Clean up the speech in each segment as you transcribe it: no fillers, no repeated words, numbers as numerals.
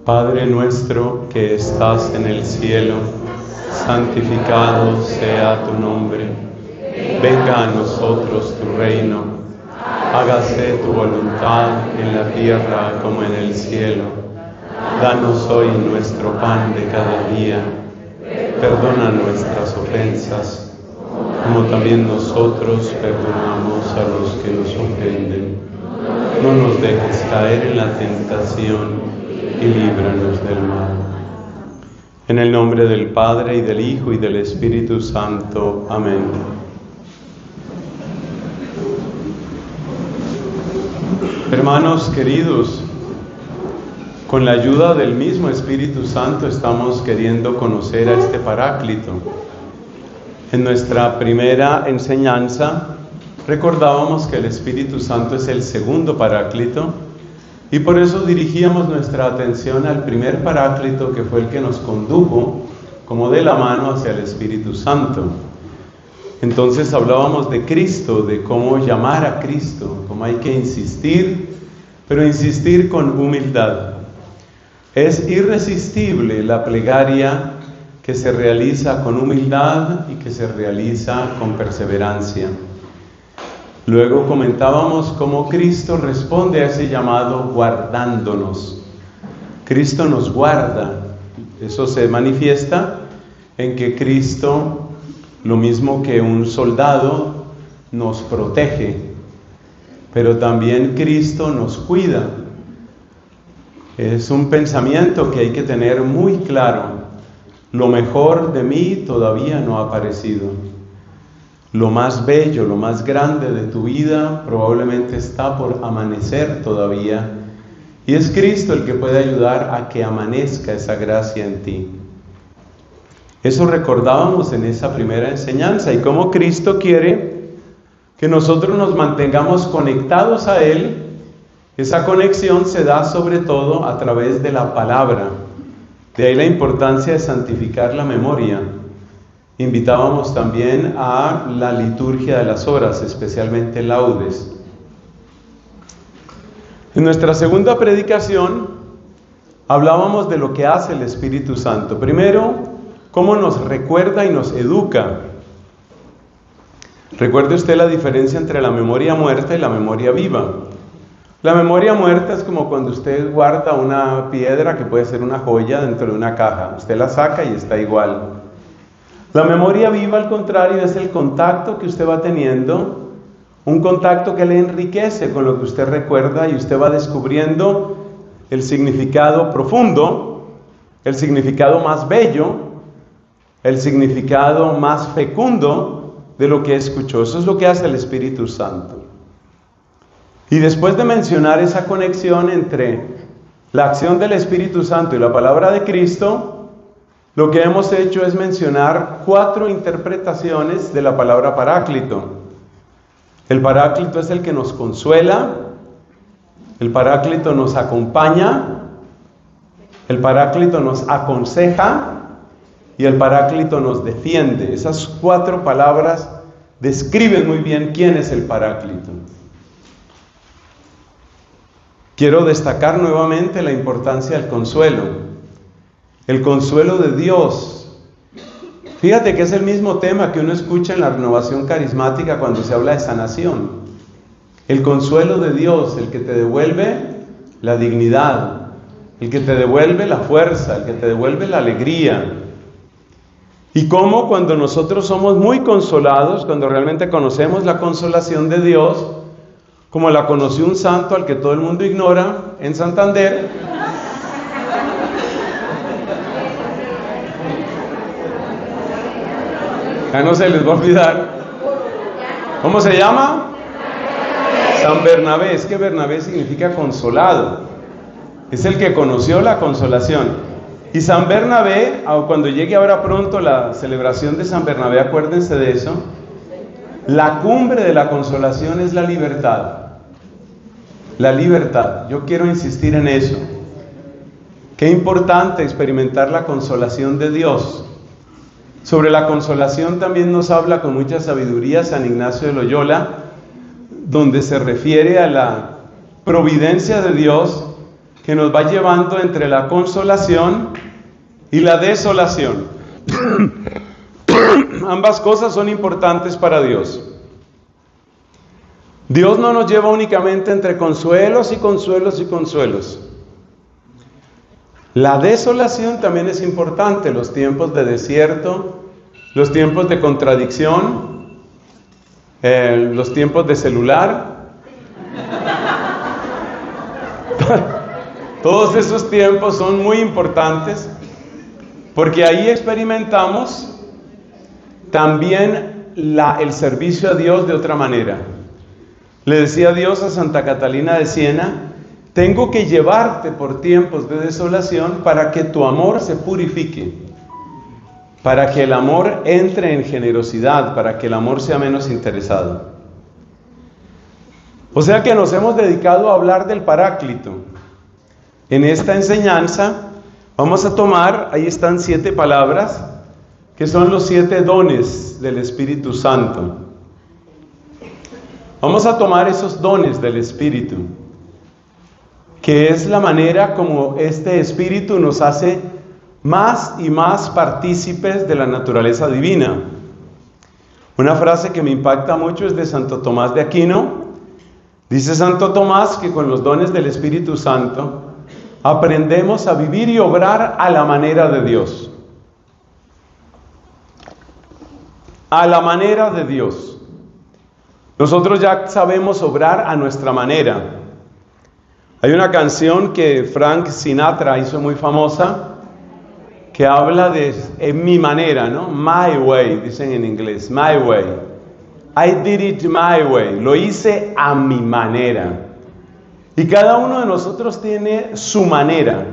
Padre nuestro que estás en el cielo, santificado sea tu nombre. Venga a nosotros tu reino. Hágase tu voluntad en la tierra como en el cielo. Danos hoy nuestro pan de cada día. Perdona nuestras ofensas, como también nosotros perdonamos a los que nos ofenden. No nos dejes caer en la tentación y líbranos del mal. En el nombre del Padre, y del Hijo, y del Espíritu Santo. Amén. Hermanos queridos, con la ayuda del mismo Espíritu Santo estamos queriendo conocer a este Paráclito. En nuestra primera enseñanza recordábamos que el Espíritu Santo es el segundo Paráclito, y por eso dirigíamos nuestra atención al primer Paráclito, que fue el que nos condujo como de la mano hacia el Espíritu Santo. Entonces hablábamos de Cristo, de cómo llamar a Cristo, cómo hay que insistir, pero insistir con humildad. Es irresistible la plegaria que se realiza con humildad y que se realiza con perseverancia. Luego comentábamos cómo Cristo responde a ese llamado guardándonos. Cristo nos guarda. Eso se manifiesta en que Cristo, lo mismo que un soldado, nos protege, pero también Cristo nos cuida. Es un pensamiento que hay que tener muy claro. Lo mejor de mí todavía no ha aparecido. Lo más bello, lo más grande de tu vida probablemente está por amanecer todavía. Y es Cristo el que puede ayudar a que amanezca esa gracia en ti. Eso recordábamos en esa primera enseñanza, y cómo Cristo quiere que nosotros nos mantengamos conectados a Él. Esa conexión se da sobre todo a través de la palabra. De ahí la importancia de santificar la memoria. Invitábamos también a la liturgia de las horas, especialmente laudes. En nuestra segunda predicación hablábamos de lo que hace el Espíritu Santo. Primero, cómo nos recuerda y nos educa. Recuerde usted la diferencia entre la memoria muerta y la memoria viva. La memoria muerta es como cuando usted guarda una piedra que puede ser una joya dentro de una caja. Usted la saca y está igual. La memoria viva, al contrario, es el contacto que usted va teniendo, un contacto que le enriquece con lo que usted recuerda, y usted va descubriendo el significado profundo, el significado más bello, el significado más fecundo de lo que escuchó. Eso es lo que hace el Espíritu Santo. Y después de mencionar esa conexión entre la acción del Espíritu Santo y la palabra de Cristo, lo que hemos hecho es mencionar 4 interpretaciones de la palabra Paráclito. El Paráclito es el que nos consuela, el Paráclito nos acompaña, el Paráclito nos aconseja y el Paráclito nos defiende. Esas 4 palabras describen muy bien quién es el Paráclito. Quiero destacar nuevamente la importancia del consuelo. El consuelo de Dios. Fíjate que es el mismo tema que uno escucha en la renovación carismática cuando se habla de sanación. El consuelo de Dios, el que te devuelve la dignidad, el que te devuelve la fuerza, el que te devuelve la alegría. Y cómo cuando nosotros somos muy consolados, cuando realmente conocemos la consolación de Dios, como la conoció un santo al que todo el mundo ignora en Santander, ya no se les va a olvidar. ¿Cómo se llama? San Bernabé. Es que Bernabé significa consolado. Es el que conoció la consolación. Y San Bernabé, cuando llegue ahora pronto la celebración de San Bernabé, acuérdense de eso. La cumbre de la consolación es la libertad. La libertad. Yo quiero insistir en eso. Qué importante experimentar la consolación de Dios. Sobre la consolación también nos habla con mucha sabiduría San Ignacio de Loyola, donde se refiere a la providencia de Dios, que nos va llevando entre la consolación y la desolación. Ambas cosas son importantes para Dios. Dios no nos lleva únicamente entre consuelos y consuelos y consuelos. La desolación también es importante, los tiempos de desierto, los tiempos de contradicción, los tiempos de celular. Todos esos tiempos son muy importantes porque ahí experimentamos también el servicio a Dios de otra manera. Le decía Dios a Santa Catalina de Siena: tengo que llevarte por tiempos de desolación para que tu amor se purifique, para que el amor entre en generosidad, para que el amor sea menos interesado. O sea que nos hemos dedicado a hablar del Paráclito. En esta enseñanza vamos a tomar, ahí están 7 palabras, que son los 7 dones del Espíritu Santo. Vamos a tomar esos dones del Espíritu, que es la manera como este Espíritu nos hace más y más partícipes de la naturaleza divina. Una frase que me impacta mucho es de Santo Tomás de Aquino. Dice Santo Tomás que con los dones del Espíritu Santo aprendemos a vivir y obrar a la manera de Dios. A la manera de Dios. Nosotros ya sabemos obrar a nuestra manera. Hay una canción que Frank Sinatra hizo muy famosa, que habla de mi manera, ¿no? My way, dicen en inglés, my way. I did it my way, lo hice a mi manera. Y cada uno de nosotros tiene su manera,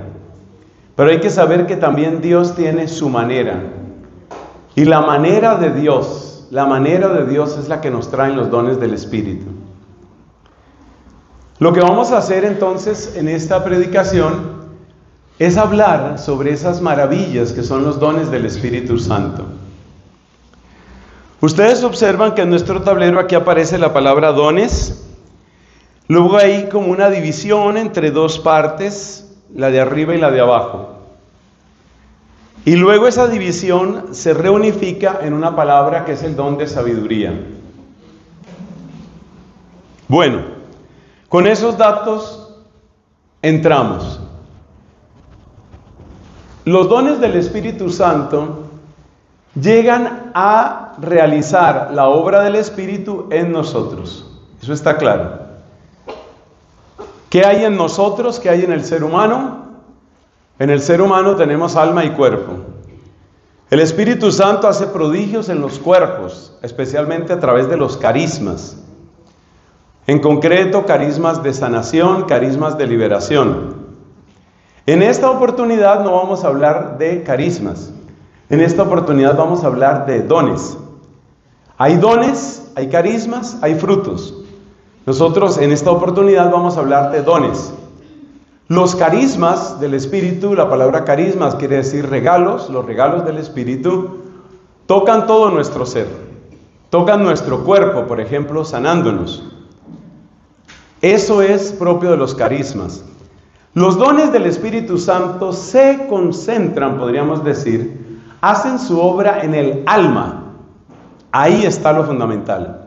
pero hay que saber que también Dios tiene su manera. Y la manera de Dios es la que nos traen los dones del Espíritu. Lo que vamos a hacer entonces en esta predicación es hablar sobre esas maravillas que son los dones del Espíritu Santo. Ustedes observan que en nuestro tablero aquí aparece la palabra dones. Luego hay como una división entre 2 partes, la de arriba y la de abajo. Y luego esa división se reunifica en una palabra que es el don de sabiduría. Bueno, con esos datos entramos. Los dones del Espíritu Santo llegan a realizar la obra del Espíritu en nosotros. Eso está claro. ¿Qué hay en nosotros? ¿Qué hay en el ser humano? En el ser humano tenemos alma y cuerpo. El Espíritu Santo hace prodigios en los cuerpos, especialmente a través de los carismas. En concreto, carismas de sanación, carismas de liberación. En esta oportunidad no vamos a hablar de carismas. En esta oportunidad vamos a hablar de dones. Hay dones, hay carismas, hay frutos. Nosotros en esta oportunidad vamos a hablar de dones. Los carismas del Espíritu, la palabra carismas quiere decir regalos, los regalos del Espíritu tocan todo nuestro ser, tocan nuestro cuerpo, por ejemplo, sanándonos. Eso es propio de los carismas. Los dones del Espíritu Santo se concentran, podríamos decir, hacen su obra en el alma. Ahí está lo fundamental.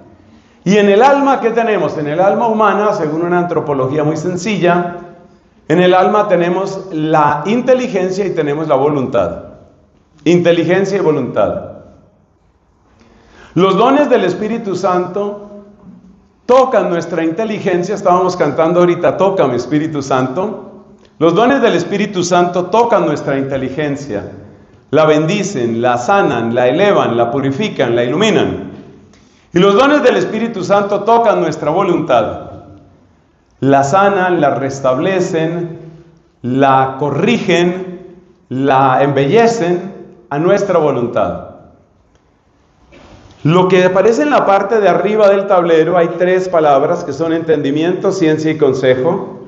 Y en el alma, ¿qué tenemos? En el alma humana, según una antropología muy sencilla, en el alma tenemos la inteligencia y tenemos la voluntad. Inteligencia y voluntad. Los dones del Espíritu Santo tocan nuestra inteligencia. Estábamos cantando ahorita, tócame Espíritu Santo. Los dones del Espíritu Santo tocan nuestra inteligencia, la bendicen, la sanan, la elevan, la purifican, la iluminan. Y los dones del Espíritu Santo tocan nuestra voluntad, la sanan, la restablecen, la corrigen, la embellecen a nuestra voluntad. Lo que aparece en la parte de arriba del tablero, hay 3 palabras que son entendimiento, ciencia y consejo.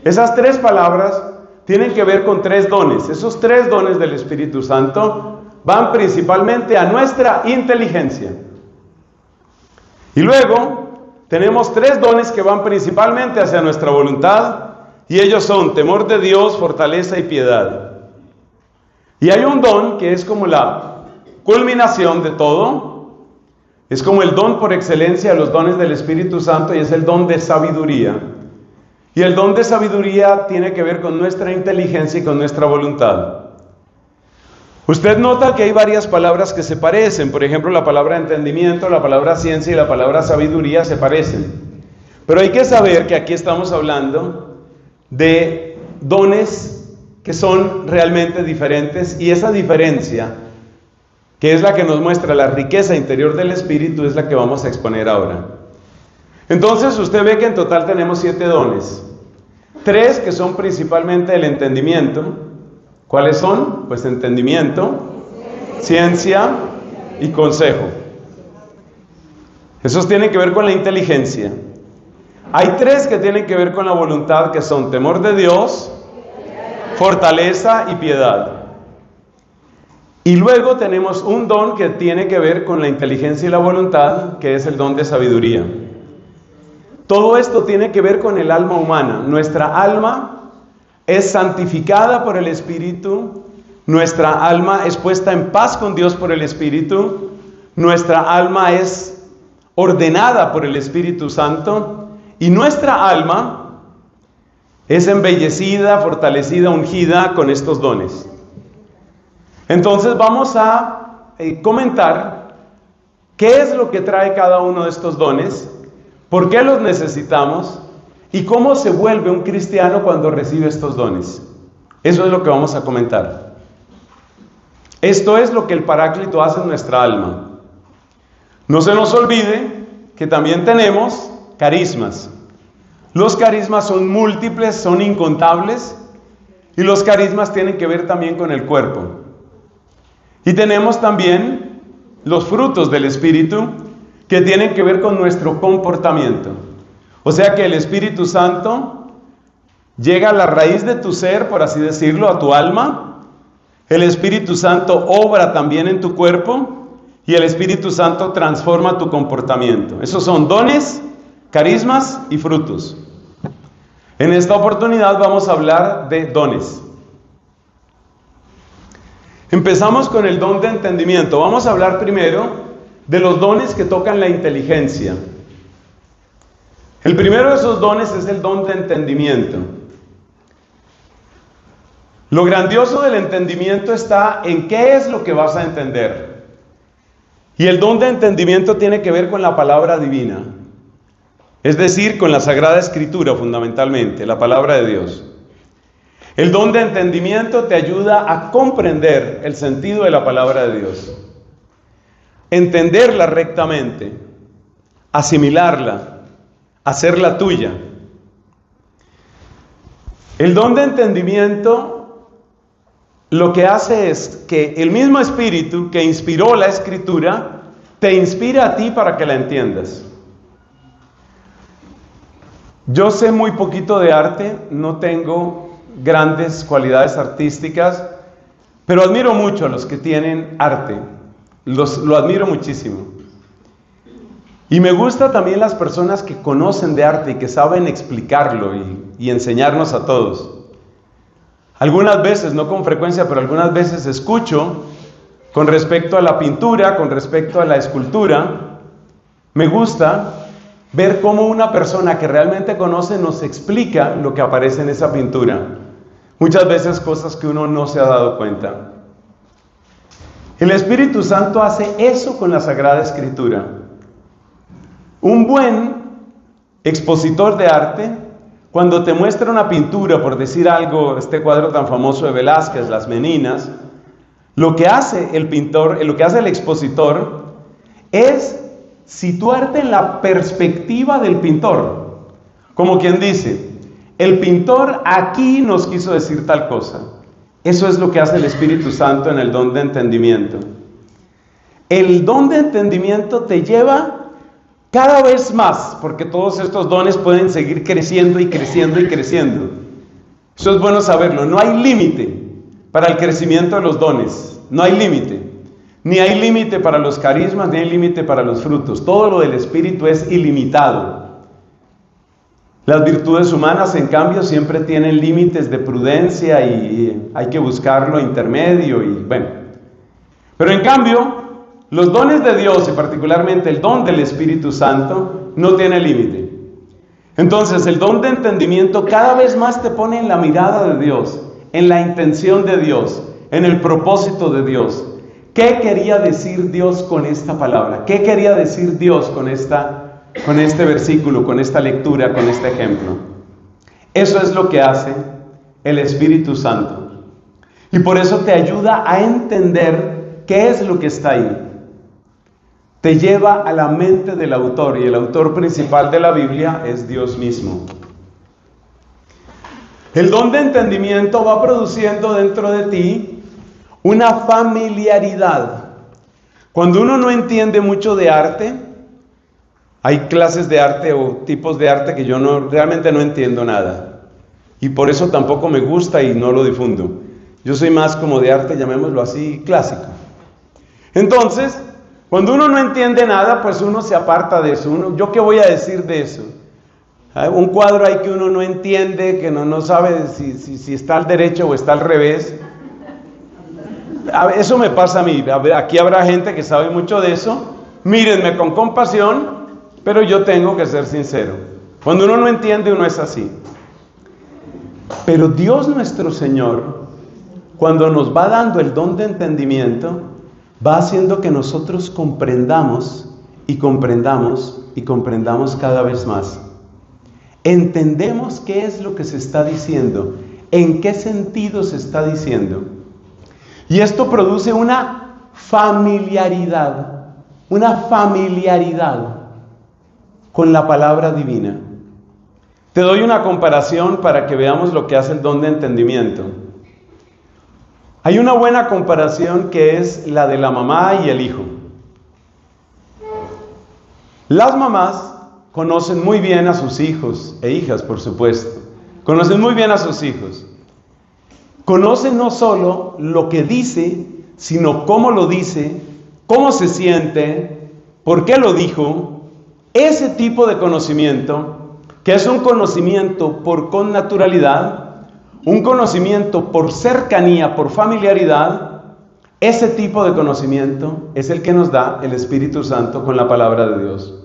Esas 3 palabras tienen que ver con 3 dones. Esos 3 dones del Espíritu Santo van principalmente a nuestra inteligencia. Y luego tenemos 3 dones que van principalmente hacia nuestra voluntad, Y ellos son temor de Dios, fortaleza y piedad. Y hay un don que es como la culminación de todo. Es como el don por excelencia de los dones del Espíritu Santo, y es el don de sabiduría. Y el don de sabiduría tiene que ver con nuestra inteligencia y con nuestra voluntad. Usted nota que hay varias palabras que se parecen. Por ejemplo, la palabra entendimiento, la palabra ciencia y la palabra sabiduría se parecen. Pero hay que saber que aquí estamos hablando de dones que son realmente diferentes, y esa diferencia, que es la que nos muestra la riqueza interior del Espíritu, es la que vamos a exponer ahora. Entonces usted ve que en total tenemos 7 dones. 3 que son principalmente el entendimiento. ¿Cuáles son? Pues entendimiento, ciencia y consejo. Esos tienen que ver con la inteligencia. Hay 3 que tienen que ver con la voluntad, que son temor de Dios, fortaleza y piedad. Y luego tenemos un don que tiene que ver con la inteligencia y la voluntad, que es el don de sabiduría. Todo esto tiene que ver con el alma humana. Nuestra alma es santificada por el Espíritu, nuestra alma es puesta en paz con Dios por el Espíritu, nuestra alma es ordenada por el Espíritu Santo, y nuestra alma es embellecida, fortalecida, ungida con estos dones. Entonces vamos a comentar qué es lo que trae cada uno de estos dones, por qué los necesitamos y cómo se vuelve un cristiano cuando recibe estos dones. Eso es lo que vamos a comentar. Esto es lo que el Paráclito hace en nuestra alma. No se nos olvide que también tenemos carismas. Los carismas son múltiples, son incontables, y los carismas tienen que ver también con el cuerpo. Y tenemos también los frutos del Espíritu, que tienen que ver con nuestro comportamiento. O sea que el Espíritu Santo llega a la raíz de tu ser, por así decirlo, a tu alma. El Espíritu Santo obra también en tu cuerpo, y el Espíritu Santo transforma tu comportamiento. Esos son dones, carismas y frutos. En esta oportunidad vamos a hablar de dones. Empezamos con el don de entendimiento. Vamos a hablar primero de los dones que tocan la inteligencia. El primero de esos dones es el don de entendimiento. Lo grandioso del entendimiento está en qué es lo que vas a entender. Y el don de entendimiento tiene que ver con la palabra divina, es decir, con la Sagrada Escritura fundamentalmente, la palabra de Dios. El don de entendimiento te ayuda a comprender el sentido de la palabra de Dios, entenderla rectamente, asimilarla, hacerla tuya. El don de entendimiento lo que hace es que el mismo Espíritu que inspiró la Escritura te inspira a ti para que la entiendas. Yo sé muy poquito de arte, no tengo grandes cualidades artísticas, pero admiro mucho a los que tienen arte. Lo admiro muchísimo. Y me gusta también las personas que conocen de arte y que saben explicarlo y enseñarnos a todos. Algunas veces, no con frecuencia, pero algunas veces escucho con respecto a la pintura, con respecto a la escultura. Me gusta ver cómo una persona que realmente conoce nos explica lo que aparece en esa pintura. Muchas veces cosas que uno no se ha dado cuenta. El Espíritu Santo hace eso con la Sagrada Escritura. Un buen expositor de arte, cuando te muestra una pintura, por decir algo, este cuadro tan famoso de Velázquez, Las Meninas, lo que hace el pintor, lo que hace el expositor, es situarte en la perspectiva del pintor. Como quien dice, el pintor aquí nos quiso decir tal cosa. Eso es lo que hace el Espíritu Santo en el don de entendimiento. El don de entendimiento te lleva cada vez más, porque todos estos dones pueden seguir creciendo y creciendo y creciendo. Eso es bueno saberlo. No hay límite para el crecimiento de los dones. No hay límite. Ni hay límite para los carismas, ni hay límite para los frutos. Todo lo del Espíritu es ilimitado. Las virtudes humanas, en cambio, siempre tienen límites de prudencia y hay que buscar lo intermedio y bueno. Pero en cambio, los dones de Dios y particularmente el don del Espíritu Santo no tiene límite. Entonces, el don de entendimiento cada vez más te pone en la mirada de Dios, en la intención de Dios, en el propósito de Dios. ¿Qué quería decir Dios con esta palabra? ¿Qué quería decir Dios con este versículo, con esta lectura, con este ejemplo? Eso es lo que hace el Espíritu Santo. Y por eso te ayuda a entender qué es lo que está ahí. Te lleva a la mente del autor, y el autor principal de la Biblia es Dios mismo. El don de entendimiento va produciendo dentro de ti una familiaridad. Cuando uno no entiende mucho de arte, hay clases de arte o tipos de arte que yo realmente no entiendo nada. Y por eso tampoco me gusta y no lo difundo. Yo soy más como de arte, llamémoslo así, clásico. Entonces, cuando uno no entiende nada, pues uno se aparta de eso. ¿Yo qué voy a decir de eso? Un cuadro ahí que uno no entiende, que no sabe si está al derecho o está al revés. Eso me pasa a mí. Aquí habrá gente que sabe mucho de eso. Mírenme con compasión, pero yo tengo que ser sincero. Cuando uno no entiende, uno es así. Pero Dios nuestro Señor, cuando nos va dando el don de entendimiento, va haciendo que nosotros comprendamos y comprendamos y comprendamos cada vez más. Entendemos qué es lo que se está diciendo, en qué sentido se está diciendo. Y esto produce una familiaridad con la palabra divina. Te doy una comparación para que veamos lo que hace el don de entendimiento. Hay una buena comparación que es la de la mamá y el hijo. Las mamás conocen muy bien a sus hijos e hijas, por supuesto. Conocen muy bien a sus hijos. Conocen no solo lo que dice, sino cómo lo dice, cómo se siente, por qué lo dijo. Ese tipo de conocimiento, que es un conocimiento por connaturalidad, un conocimiento por cercanía, por familiaridad, ese tipo de conocimiento es el que nos da el Espíritu Santo con la palabra de Dios.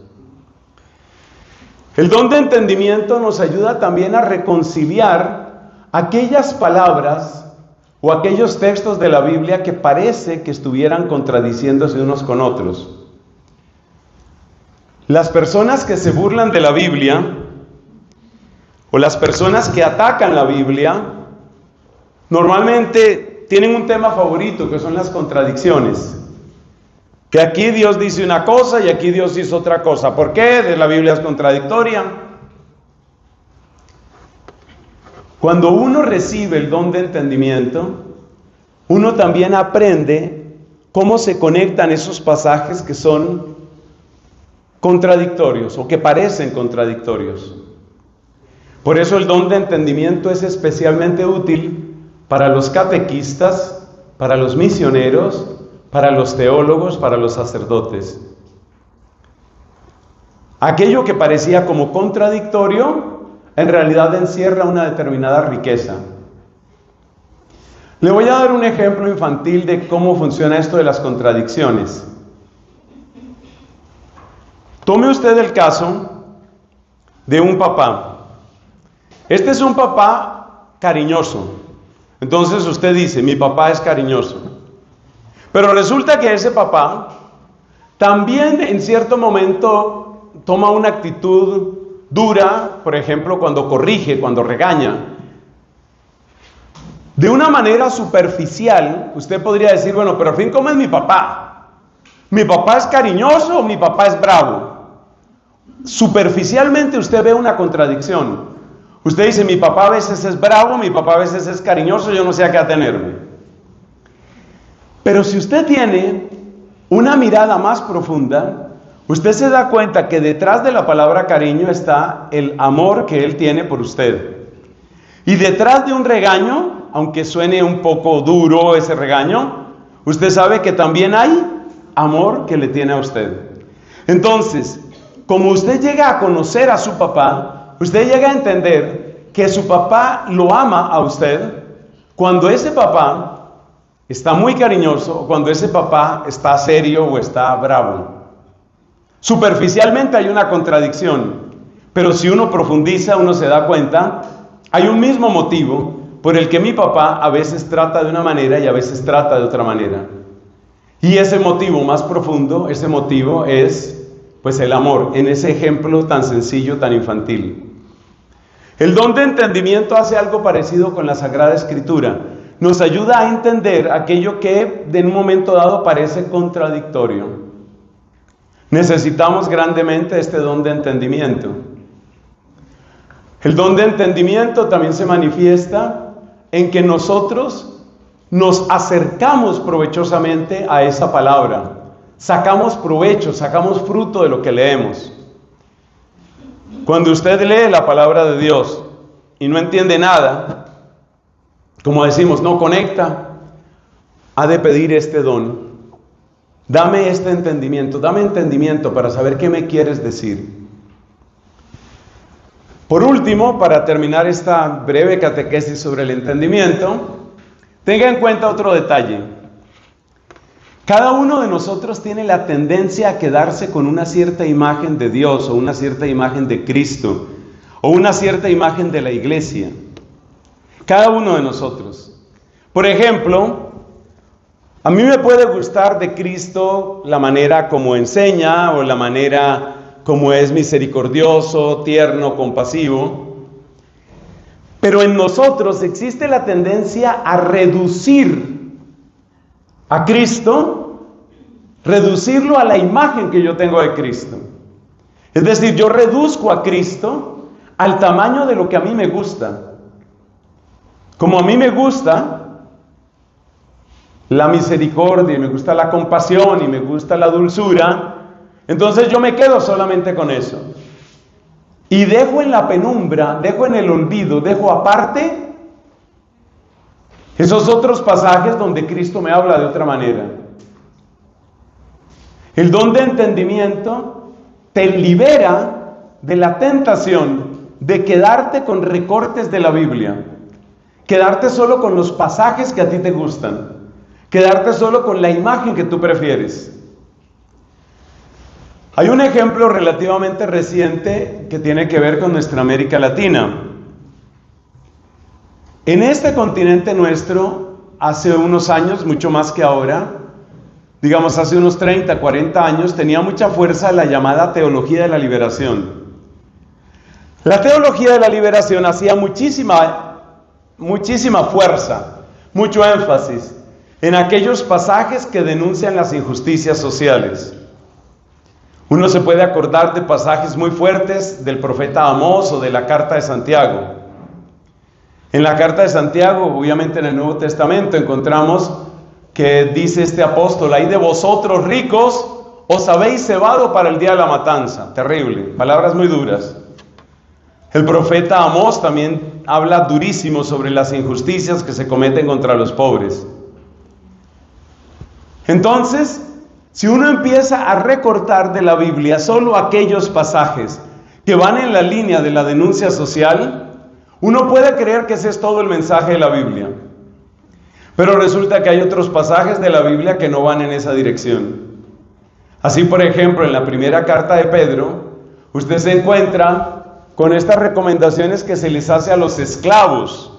El don de entendimiento nos ayuda también a reconciliar aquellas palabras o aquellos textos de la Biblia que parece que estuvieran contradiciéndose unos con otros. Las personas que se burlan de la Biblia o las personas que atacan la Biblia normalmente tienen un tema favorito, que son las contradicciones. Que aquí Dios dice una cosa y aquí Dios dice otra cosa. ¿Por qué? La Biblia es contradictoria. Cuando uno recibe el don de entendimiento, uno también aprende cómo se conectan esos pasajes que son contradictorios o que parecen contradictorios. Por eso el don de entendimiento es especialmente útil para los catequistas, para los misioneros, para los teólogos, para los sacerdotes. Aquello que parecía como contradictorio, en realidad encierra una determinada riqueza. Le voy a dar un ejemplo infantil de cómo funciona esto de las contradicciones. Tome usted el caso de un papá. Este es un papá cariñoso. Entonces usted dice, mi papá es cariñoso. Pero resulta que ese papá también en cierto momento toma una actitud dura, por ejemplo, cuando corrige, cuando regaña. De una manera superficial, usted podría decir, bueno, pero al fin, ¿cómo es mi papá? ¿Mi papá es cariñoso o mi papá es bravo? Superficialmente usted ve una contradicción. Usted dice, mi papá a veces es bravo, mi papá a veces es cariñoso, yo no sé a qué atenerme. Pero si usted tiene una mirada más profunda, usted se da cuenta que detrás de la palabra cariño está el amor que él tiene por usted. Y detrás de un regaño, aunque suene un poco duro ese regaño, usted sabe que también hay amor que le tiene a usted. Entonces, como usted llega a conocer a su papá, usted llega a entender que su papá lo ama a usted cuando ese papá está muy cariñoso o cuando ese papá está serio o está bravo. Superficialmente hay una contradicción, pero si uno profundiza, uno se da cuenta, hay un mismo motivo por el que mi papá a veces trata de una manera y a veces trata de otra manera. Y ese motivo más profundo, ese motivo es pues el amor, en ese ejemplo tan sencillo, tan infantil. El don de entendimiento hace algo parecido con la Sagrada Escritura. Nos ayuda a entender aquello que de un momento dado parece contradictorio. Necesitamos grandemente este don de entendimiento. El don de entendimiento también se manifiesta en que nosotros nos acercamos provechosamente a esa palabra. Sacamos provecho, sacamos fruto de lo que leemos. Cuando usted lee la palabra de Dios y no entiende nada, como decimos, no conecta, ha de pedir este don. Dame este entendimiento, dame entendimiento para saber qué me quieres decir. Por último, para terminar esta breve catequesis sobre el entendimiento, tenga en cuenta otro detalle. Cada uno de nosotros tiene la tendencia a quedarse con una cierta imagen de Dios o una cierta imagen de Cristo o una cierta imagen de la iglesia. Cada uno de nosotros. Por ejemplo, a mí me puede gustar de Cristo la manera como enseña o la manera como es misericordioso, tierno, compasivo. Pero en nosotros existe la tendencia a reducir a Cristo, reducirlo a la imagen que yo tengo de Cristo. Es decir, yo reduzco a Cristo al tamaño de lo que a mí me gusta. Como a mí me gusta la misericordia, y me gusta la compasión, y me gusta la dulzura, entonces yo me quedo solamente con eso. Y dejo en la penumbra, dejo en el olvido, dejo aparte esos otros pasajes donde Cristo me habla de otra manera. El don de entendimiento te libera de la tentación de quedarte con recortes de la Biblia, quedarte solo con los pasajes que a ti te gustan, quedarte solo con la imagen que tú prefieres. Hay un ejemplo relativamente reciente que tiene que ver con nuestra América Latina. En este continente nuestro, hace unos años, mucho más que ahora, digamos hace unos 30, 40 años, tenía mucha fuerza la llamada teología de la liberación. La teología de la liberación hacía muchísima fuerza, mucho énfasis en aquellos pasajes que denuncian las injusticias sociales. Uno se puede acordar de pasajes muy fuertes del profeta Amós o de la carta de Santiago. En la carta de Santiago, obviamente en el Nuevo Testamento, encontramos que dice este apóstol: "Ay de vosotros ricos, os habéis cebado para el día de la matanza". Terrible, palabras muy duras. El profeta Amós también habla durísimo sobre las injusticias que se cometen contra los pobres. Entonces, si uno empieza a recortar de la Biblia solo aquellos pasajes que van en la línea de la denuncia social, uno puede creer que ese es todo el mensaje de la Biblia. Pero resulta que hay otros pasajes de la Biblia que no van en esa dirección. Así, por ejemplo, en la primera carta de Pedro, usted se encuentra con estas recomendaciones que se les hace a los esclavos.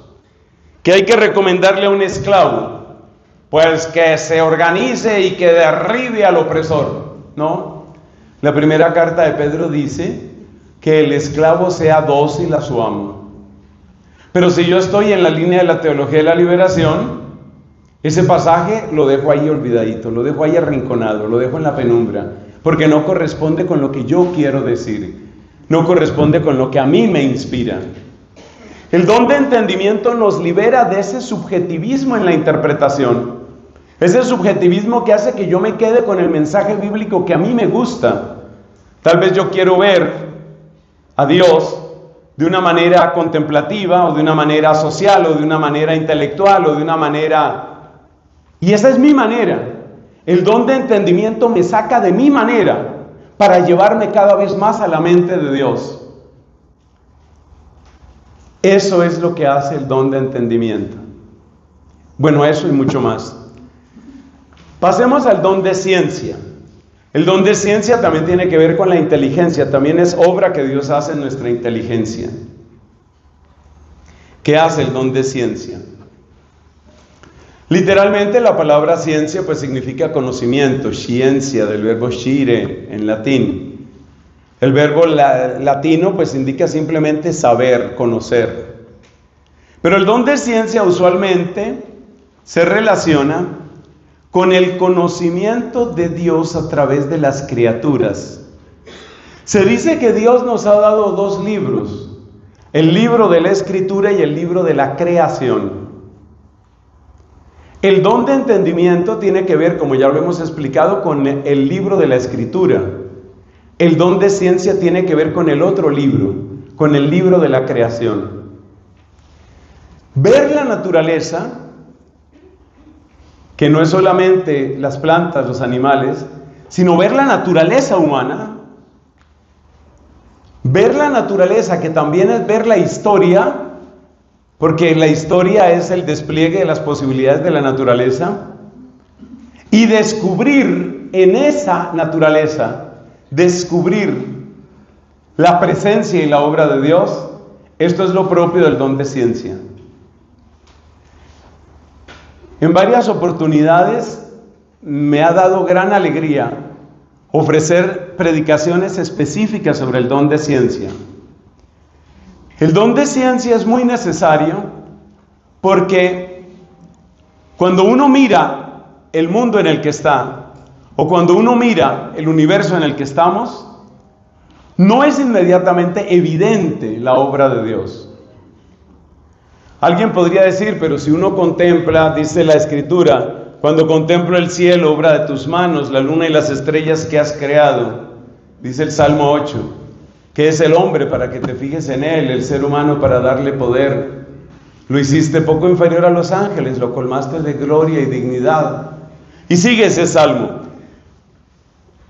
¿Qué hay que recomendarle a un esclavo? Pues que se organice y que derribe al opresor, ¿no? La primera carta de Pedro dice que el esclavo sea dócil a su amo. Pero si yo estoy en la línea de la teología de la liberación, ese pasaje lo dejo ahí olvidadito, lo dejo ahí arrinconado, lo dejo en la penumbra, porque no corresponde con lo que yo quiero decir, no corresponde con lo que a mí me inspira. El don de entendimiento nos libera de ese subjetivismo en la interpretación. Ese subjetivismo que hace que yo me quede con el mensaje bíblico que a mí me gusta. Tal vez yo quiero ver a Dios de una manera contemplativa, o de una manera social, o de una manera intelectual, o de una manera... Y esa es mi manera. El don de entendimiento me saca de mi manera para llevarme cada vez más a la mente de Dios. Eso es lo que hace el don de entendimiento. Bueno, eso y mucho más. Pasemos al don de ciencia. El don de ciencia también tiene que ver con la inteligencia, también es obra que Dios hace en nuestra inteligencia. ¿Qué hace el don de ciencia? Literalmente la palabra ciencia pues significa conocimiento, ciencia, del verbo scire en latín. El verbo latino pues indica simplemente saber, conocer. Pero el don de ciencia usualmente se relaciona con el conocimiento de Dios a través de las criaturas. Se dice que Dios nos ha dado dos libros, el libro de la Escritura y el libro de la creación. El don de entendimiento tiene que ver, como ya lo hemos explicado, con el libro de la Escritura. El don de ciencia tiene que ver con el otro libro, con el libro de la creación. Ver la naturaleza, que no es solamente las plantas, los animales, sino ver la naturaleza humana, ver la naturaleza, que también es ver la historia, porque la historia es el despliegue de las posibilidades de la naturaleza, y descubrir en esa naturaleza, descubrir la presencia y la obra de Dios. Esto es lo propio del don de ciencia. En varias oportunidades me ha dado gran alegría ofrecer predicaciones específicas sobre el don de ciencia. El don de ciencia es muy necesario porque cuando uno mira el mundo en el que está, o cuando uno mira el universo en el que estamos, no es inmediatamente evidente la obra de Dios. Alguien podría decir, pero si uno contempla, dice la Escritura, cuando contemplo el cielo, obra de tus manos, la luna y las estrellas que has creado, dice el Salmo 8, ¿qué es el hombre para que te fijes en él, el ser humano para darle poder? Lo hiciste poco inferior a los ángeles, lo colmaste de gloria y dignidad. Y sigue ese salmo.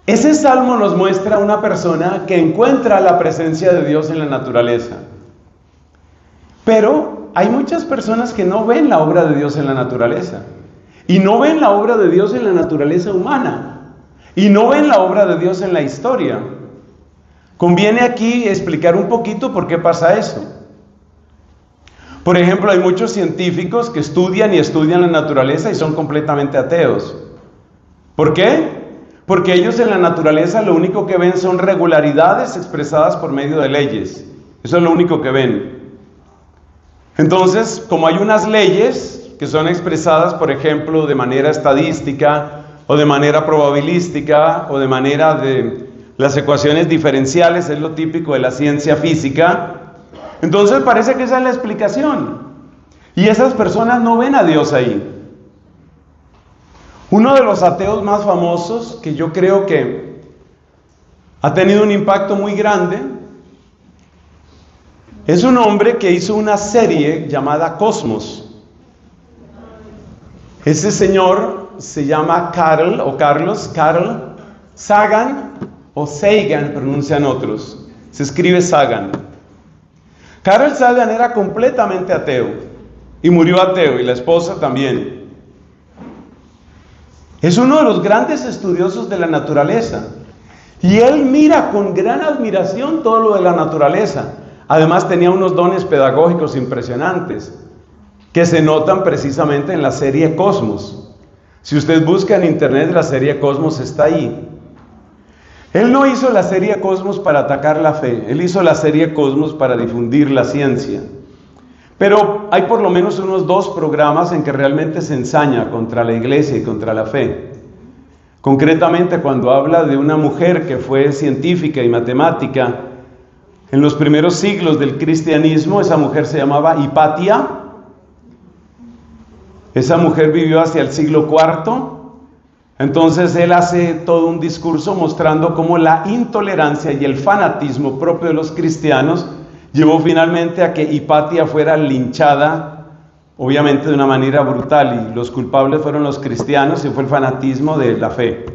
Ese salmo nos muestra una persona que encuentra la presencia de Dios en la naturaleza. Pero hay muchas personas que no ven la obra de Dios en la naturaleza. Y no ven la obra de Dios en la naturaleza humana. Y no ven la obra de Dios en la historia. Conviene aquí explicar un poquito por qué pasa eso. Por ejemplo, hay muchos científicos que estudian la naturaleza y son completamente ateos. ¿Por qué? Porque ellos en la naturaleza lo único que ven son regularidades expresadas por medio de leyes. Eso es lo único que ven. Entonces, como hay unas leyes que son expresadas, por ejemplo, de manera estadística, o de manera probabilística, o de manera de las ecuaciones diferenciales, es lo típico de la ciencia física, entonces parece que esa es la explicación. Y esas personas no ven a Dios ahí. Uno de los ateos más famosos, que yo creo que ha tenido un impacto muy grande, es un hombre que hizo una serie llamada Cosmos. Ese señor se llama Carl Sagan, o Sagan pronuncian otros. Se escribe Sagan. Carl Sagan era completamente ateo y murió ateo, y la esposa también. Es uno de los grandes estudiosos de la naturaleza y él mira con gran admiración todo lo de la naturaleza. Además tenía unos dones pedagógicos impresionantes que se notan precisamente en la serie Cosmos. Si usted busca en internet, la serie Cosmos está ahí. Él no hizo la serie Cosmos para atacar la fe, él hizo la serie Cosmos para difundir la ciencia. Pero hay por lo menos unos 2 programas en que realmente se ensaña contra la iglesia y contra la fe. Concretamente cuando habla de una mujer que fue científica y matemática en los primeros siglos del cristianismo. Esa mujer se llamaba Hipatia. Esa mujer vivió hacia el siglo IV. Entonces él hace todo un discurso mostrando cómo la intolerancia y el fanatismo propio de los cristianos llevó finalmente a que Hipatia fuera linchada, obviamente de una manera brutal, y los culpables fueron los cristianos y fue el fanatismo de la fe.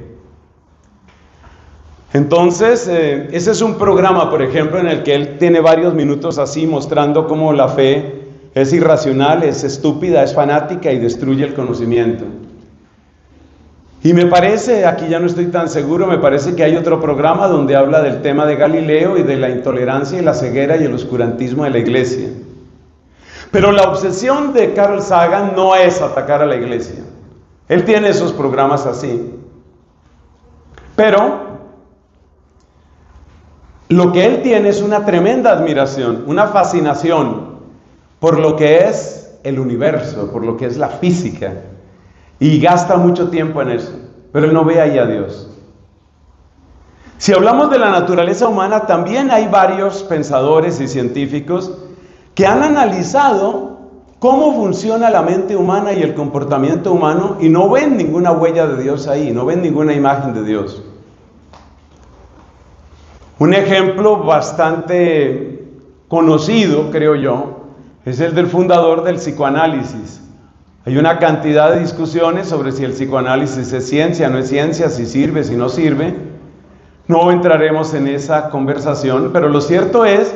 Entonces, ese es un programa, por ejemplo, en el que él tiene varios minutos así mostrando cómo la fe es irracional, es estúpida, es fanática y destruye el conocimiento. Y me parece, aquí ya no estoy tan seguro, me parece que hay otro programa donde habla del tema de Galileo y de la intolerancia y la ceguera y el oscurantismo de la iglesia. Pero la obsesión de Carl Sagan no es atacar a la iglesia. Él tiene esos programas así. Pero lo que él tiene es una tremenda admiración, una fascinación por lo que es el universo, por lo que es la física. Y gasta mucho tiempo en eso, pero él no ve ahí a Dios. Si hablamos de la naturaleza humana, también hay varios pensadores y científicos que han analizado cómo funciona la mente humana y el comportamiento humano y no ven ninguna huella de Dios ahí, no ven ninguna imagen de Dios. Un ejemplo bastante conocido, creo yo, es el del fundador del psicoanálisis. Hay una cantidad de discusiones sobre si el psicoanálisis es ciencia, no es ciencia, si sirve, si no sirve. No entraremos en esa conversación, pero lo cierto es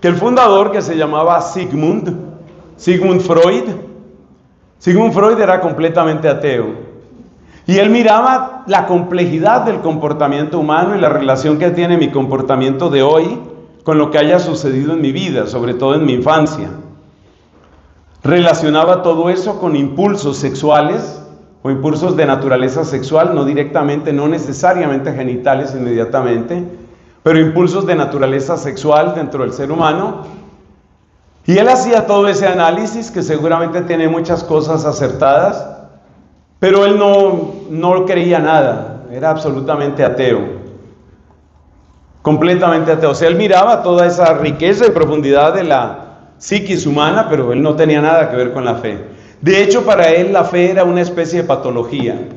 que el fundador, que se llamaba Sigmund Freud era completamente ateo. Y él miraba la complejidad del comportamiento humano y la relación que tiene mi comportamiento de hoy con lo que haya sucedido en mi vida, sobre todo en mi infancia. Relacionaba todo eso con impulsos sexuales o impulsos de naturaleza sexual, no directamente, no necesariamente genitales inmediatamente, pero impulsos de naturaleza sexual dentro del ser humano. Y él hacía todo ese análisis, que seguramente tiene muchas cosas acertadas, pero él no creía nada, era absolutamente ateo, completamente ateo. O sea, él miraba toda esa riqueza y profundidad de la psiquis humana, pero él no tenía nada que ver con la fe. De hecho, para él la fe era una especie de patología.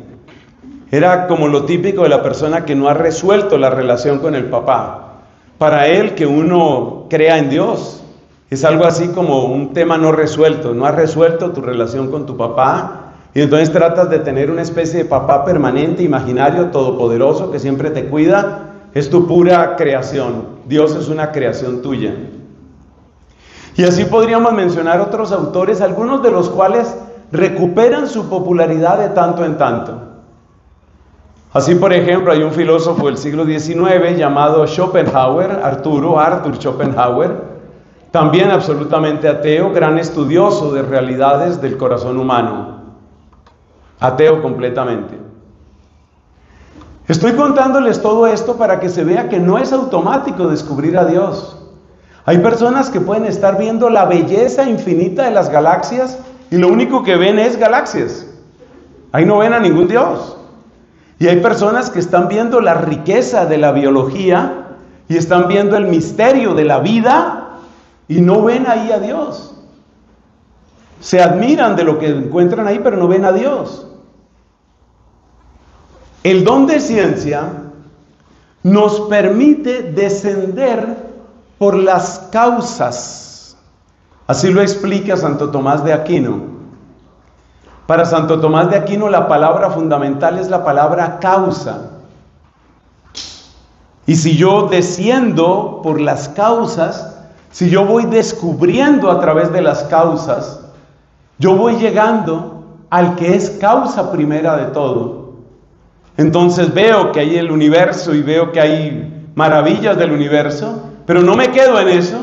Era como lo típico de la persona que no ha resuelto la relación con el papá. Para él, que uno crea en Dios es algo así como un tema no resuelto. No has resuelto tu relación con tu papá y entonces tratas de tener una especie de papá permanente, imaginario, todopoderoso, que siempre te cuida. Es tu pura creación. Dios es una creación tuya. Y así podríamos mencionar otros autores, algunos de los cuales recuperan su popularidad de tanto en tanto. Así, por ejemplo, hay un filósofo del siglo XIX llamado Schopenhauer, Arthur Schopenhauer, también absolutamente ateo, gran estudioso de realidades del corazón humano. Ateo completamente. Estoy contándoles todo esto para que se vea que no es automático descubrir a Dios. Hay personas que pueden estar viendo la belleza infinita de las galaxias y lo único que ven es galaxias. Ahí no ven a ningún Dios. Y hay personas que están viendo la riqueza de la biología y están viendo el misterio de la vida y no ven ahí a Dios. Se admiran de lo que encuentran ahí, pero no ven a Dios. El don de ciencia nos permite descender por las causas. Así lo explica Santo Tomás de Aquino. Para Santo Tomás de Aquino la palabra fundamental es la palabra causa. Y si yo desciendo por las causas, si yo voy descubriendo a través de las causas, yo voy llegando al que es causa primera de todo. Entonces veo que hay el universo y veo que hay maravillas del universo, pero no me quedo en eso,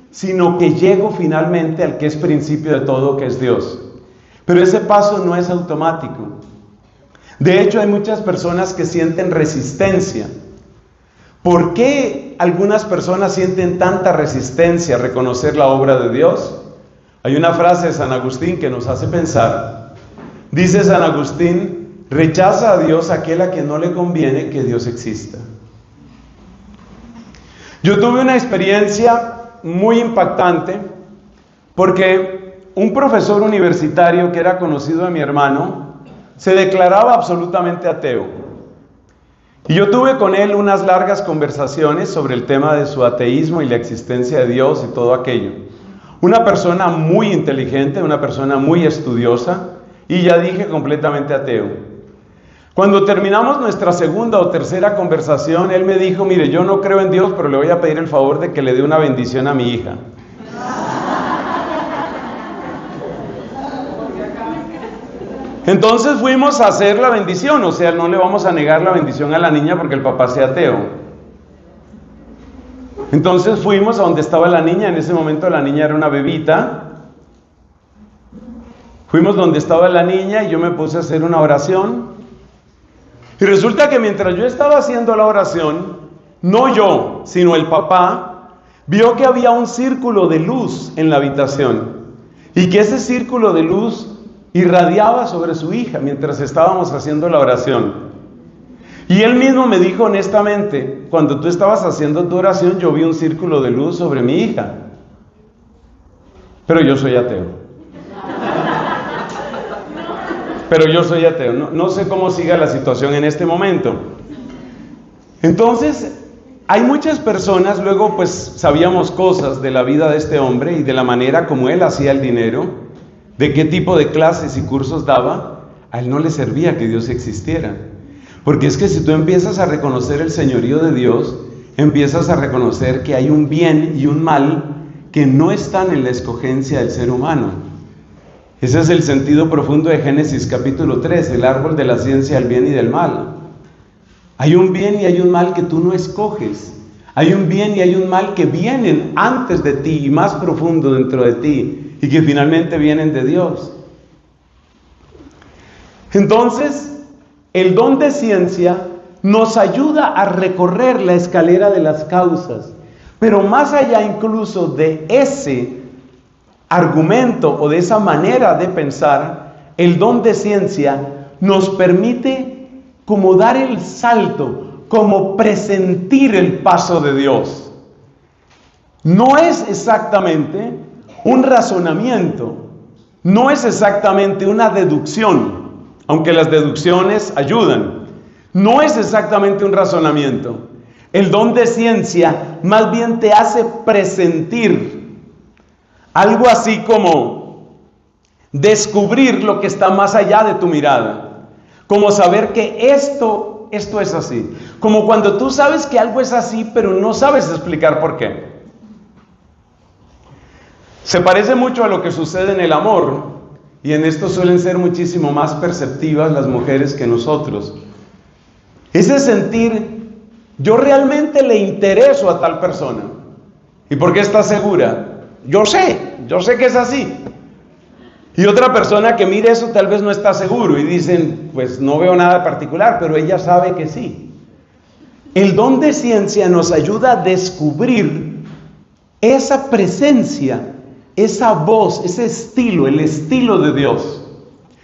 sino que llego finalmente al que es principio de todo, que es Dios. Pero ese paso no es automático. De hecho, hay muchas personas que sienten resistencia. ¿Por qué algunas personas sienten tanta resistencia a reconocer la obra de Dios? Hay una frase de San Agustín que nos hace pensar. Dice San Agustín: rechaza a Dios aquel a quien no le conviene que Dios exista. Yo tuve una experiencia muy impactante porque un profesor universitario que era conocido de mi hermano se declaraba absolutamente ateo. Y yo tuve con él unas largas conversaciones sobre el tema de su ateísmo y la existencia de Dios y todo aquello. Una persona muy inteligente, una persona muy estudiosa y ya dije completamente ateo. Cuando terminamos nuestra segunda o tercera conversación, él me dijo, mire, yo no creo en Dios, pero le voy a pedir el favor de que le dé una bendición a mi hija. Entonces fuimos a hacer la bendición, o sea, no le vamos a negar la bendición a la niña porque el papá sea ateo. Entonces fuimos a donde estaba la niña, en ese momento la niña era una bebita. Fuimos donde estaba la niña y yo me puse a hacer una oración. Y resulta que mientras yo estaba haciendo la oración, no yo, sino el papá, vio que había un círculo de luz en la habitación y que ese círculo de luz irradiaba sobre su hija mientras estábamos haciendo la oración. Y él mismo me dijo honestamente, cuando tú estabas haciendo tu oración, yo vi un círculo de luz sobre mi hija. Pero yo soy ateo. No sé cómo siga la situación en este momento. Entonces, hay muchas personas, luego pues sabíamos cosas de la vida de este hombre y de la manera como él hacía el dinero, de qué tipo de clases y cursos daba. A él no le servía que Dios existiera. Porque es que si tú empiezas a reconocer el señorío de Dios, empiezas a reconocer que hay un bien y un mal que no están en la escogencia del ser humano. Ese es el sentido profundo de Génesis capítulo 3, el árbol de la ciencia del bien y del mal. Hay un bien y hay un mal que tú no escoges. Hay un bien y hay un mal que vienen antes de ti y más profundo dentro de ti y que finalmente vienen de Dios. Entonces, el don de ciencia nos ayuda a recorrer la escalera de las causas, pero más allá incluso de ese argumento o de esa manera de pensar, el don de ciencia nos permite como dar el salto, como presentir el paso de Dios. No es exactamente un razonamiento, no es exactamente una deducción, aunque las deducciones ayudan. No es exactamente un razonamiento. El don de ciencia más bien te hace presentir algo así como descubrir lo que está más allá de tu mirada, como saber que esto es así, como cuando tú sabes que algo es así pero no sabes explicar por qué. Se parece mucho a lo que sucede en el amor, y en esto suelen ser muchísimo más perceptivas las mujeres que nosotros. Ese sentir, yo realmente le intereso a tal persona. ¿Y por qué estás segura? Yo sé que es así. Y otra persona que mire eso tal vez no está seguro y dicen, pues no veo nada particular, pero ella sabe que sí. El don de ciencia nos ayuda a descubrir esa presencia, esa voz, ese estilo, el estilo de Dios.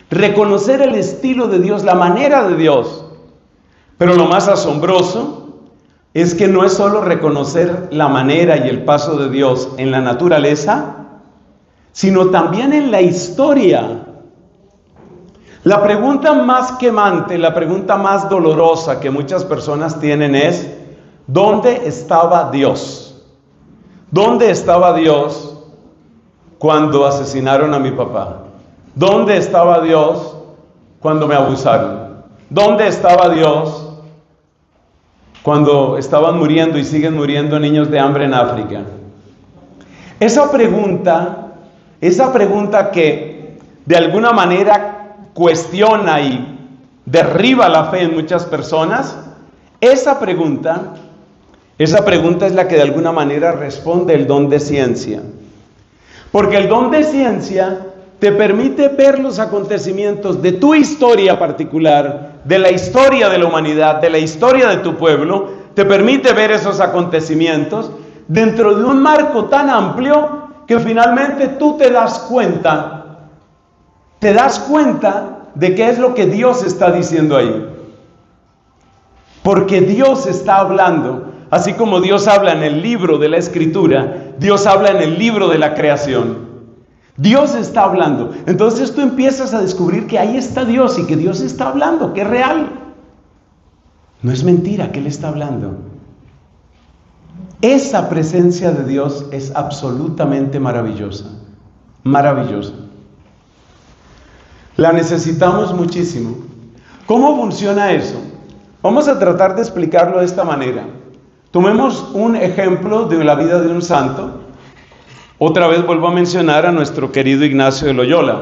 Reconocer el estilo de Dios, la manera de Dios. Pero lo más asombroso es que no es solo reconocer la manera y el paso de Dios en la naturaleza, sino también en la historia. La pregunta más quemante, la pregunta más dolorosa que muchas personas tienen es, ¿dónde estaba Dios? ¿Dónde estaba Dios cuando asesinaron a mi papá? ¿Dónde estaba Dios cuando me abusaron? ¿Dónde estaba Dios cuando estaban muriendo y siguen muriendo niños de hambre en África? Esa pregunta que de alguna manera cuestiona y derriba la fe en muchas personas, esa pregunta es la que de alguna manera responde el don de ciencia. Porque el don de ciencia te permite ver los acontecimientos de tu historia particular, de la historia de la humanidad, de la historia de tu pueblo, te permite ver esos acontecimientos dentro de un marco tan amplio que finalmente tú te das cuenta de qué es lo que Dios está diciendo ahí. Porque Dios está hablando, así como Dios habla en el libro de la Escritura, Dios habla en el libro de la creación. Dios está hablando. Entonces tú empiezas a descubrir que ahí está Dios y que Dios está hablando, que es real. No es mentira que Él está hablando. Esa presencia de Dios es absolutamente maravillosa. Maravillosa. La necesitamos muchísimo. ¿Cómo funciona eso? Vamos a tratar de explicarlo de esta manera. Tomemos un ejemplo de la vida de un santo. Otra vez vuelvo a mencionar a nuestro querido Ignacio de Loyola.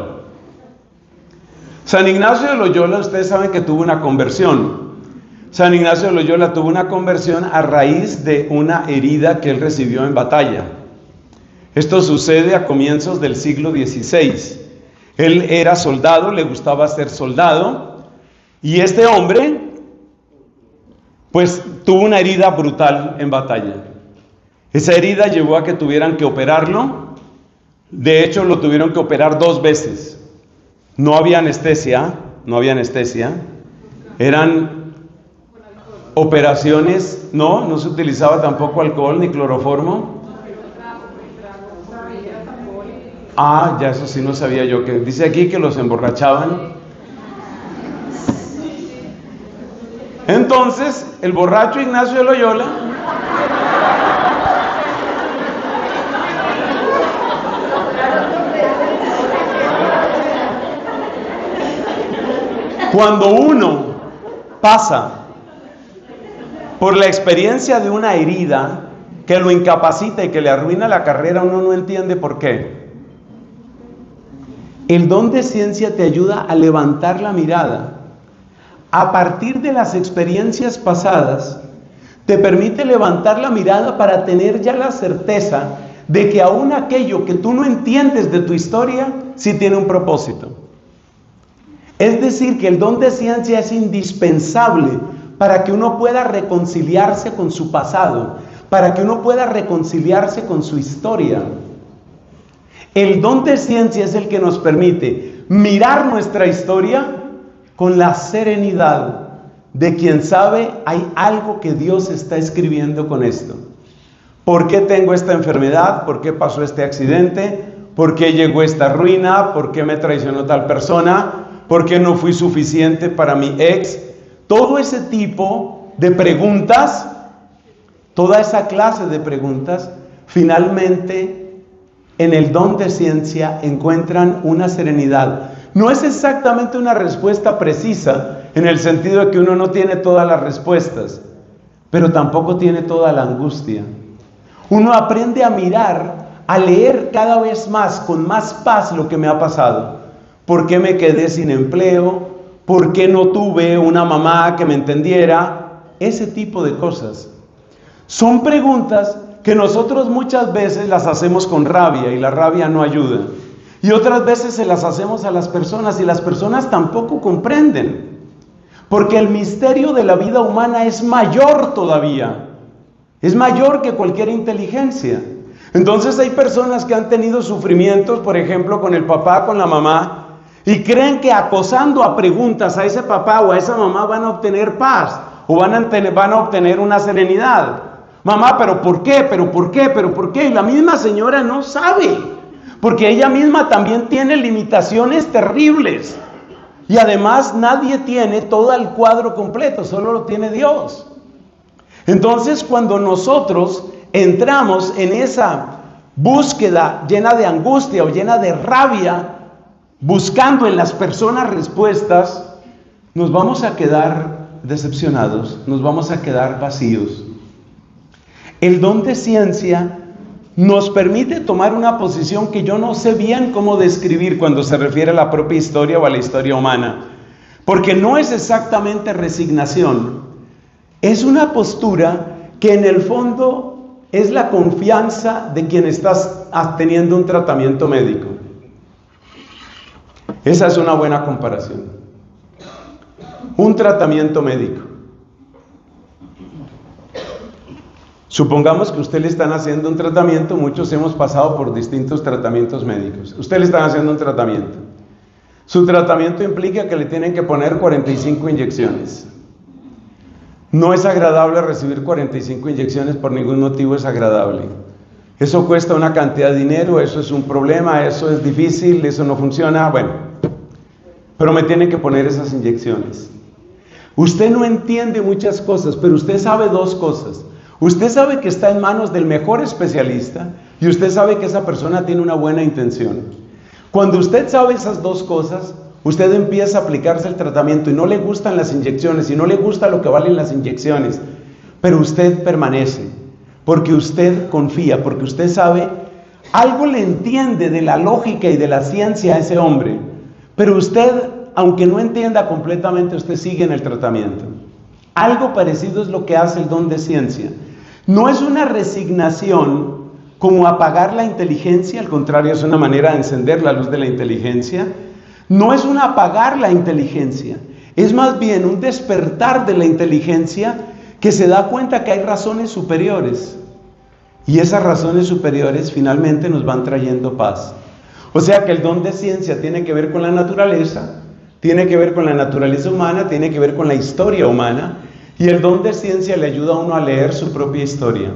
San Ignacio de Loyola, ustedes saben que tuvo una conversión. San Ignacio de Loyola tuvo una conversión a raíz de una herida que él recibió en batalla. Esto sucede a comienzos del siglo XVI. Él era soldado, le gustaba ser soldado, y este hombre, pues, tuvo una herida brutal en batalla. Esa herida llevó a que tuvieran que operarlo. De hecho, lo tuvieron que operar 2 veces. No había anestesia. Eran operaciones, no se utilizaba tampoco alcohol ni cloroformo. Ya eso sí no sabía yo, que dice aquí que los emborrachaban. Entonces, el borracho Ignacio de Loyola cuando uno pasa por la experiencia de una herida que lo incapacita y que le arruina la carrera, uno no entiende por qué. El don de ciencia te ayuda a levantar la mirada. A partir de las experiencias pasadas, te permite levantar la mirada para tener ya la certeza de que aún aquello que tú no entiendes de tu historia, sí tiene un propósito. Es decir, que el don de ciencia es indispensable para que uno pueda reconciliarse con su pasado, para que uno pueda reconciliarse con su historia. El don de ciencia es el que nos permite mirar nuestra historia con la serenidad de quien sabe hay algo que Dios está escribiendo con esto. ¿Por qué tengo esta enfermedad? ¿Por qué pasó este accidente? ¿Por qué llegó esta ruina? ¿Por qué me traicionó tal persona? ¿Por qué no fui suficiente para mi ex? Todo ese tipo de preguntas, toda esa clase de preguntas, finalmente en el don de ciencia encuentran una serenidad. No es exactamente una respuesta precisa, en el sentido de que uno no tiene todas las respuestas, pero tampoco tiene toda la angustia. Uno aprende a mirar, a leer cada vez más, con más paz lo que me ha pasado. ¿Por qué me quedé sin empleo? ¿Por qué no tuve una mamá que me entendiera? Ese tipo de cosas. Son preguntas que nosotros muchas veces las hacemos con rabia y la rabia no ayuda. Y otras veces se las hacemos a las personas y las personas tampoco comprenden. Porque el misterio de la vida humana es mayor todavía. Es mayor que cualquier inteligencia. Entonces hay personas que han tenido sufrimientos, por ejemplo, con el papá, con la mamá, y creen que acosando a preguntas a ese papá o a esa mamá van a obtener paz o van a obtener una serenidad. Mamá, ¿pero por qué? ¿Pero por qué? ¿Pero por qué? Y la misma señora no sabe, porque ella misma también tiene limitaciones terribles. Y además nadie tiene todo el cuadro completo, solo lo tiene Dios. Entonces, cuando nosotros entramos en esa búsqueda llena de angustia o llena de rabia, buscando en las personas respuestas, nos vamos a quedar decepcionados, nos vamos a quedar vacíos. El don de ciencia nos permite tomar una posición que yo no sé bien cómo describir cuando se refiere a la propia historia o a la historia humana, porque no es exactamente resignación, es una postura que en el fondo es la confianza de quien está teniendo un tratamiento médico. Esa es una buena comparación. Un tratamiento médico. Supongamos que usted le están haciendo un tratamiento, muchos hemos pasado por distintos tratamientos médicos. Usted le están haciendo un tratamiento. Su tratamiento implica que le tienen que poner 45 inyecciones. No es agradable recibir 45 inyecciones, por ningún motivo es agradable. Eso cuesta una cantidad de dinero, eso es un problema, eso es difícil, eso no funciona, bueno. Pero me tienen que poner esas inyecciones. Usted no entiende muchas cosas, pero usted sabe 2 cosas. Usted sabe que está en manos del mejor especialista y usted sabe que esa persona tiene una buena intención. Cuando usted sabe esas 2 cosas, usted empieza a aplicarse el tratamiento y no le gustan las inyecciones y no le gusta lo que valen las inyecciones, pero usted permanece, porque usted confía, porque usted sabe, algo le entiende de la lógica y de la ciencia a ese hombre, pero usted, aunque no entienda completamente, usted sigue en el tratamiento. Algo parecido es lo que hace el don de ciencia. No es una resignación como apagar la inteligencia, al contrario, es una manera de encender la luz de la inteligencia. No es un apagar la inteligencia, es más bien un despertar de la inteligencia que se da cuenta que hay razones superiores. Y esas razones superiores finalmente nos van trayendo paz. O sea que el don de ciencia tiene que ver con la naturaleza, tiene que ver con la naturaleza humana, tiene que ver con la historia humana, y el don de ciencia le ayuda a uno a leer su propia historia.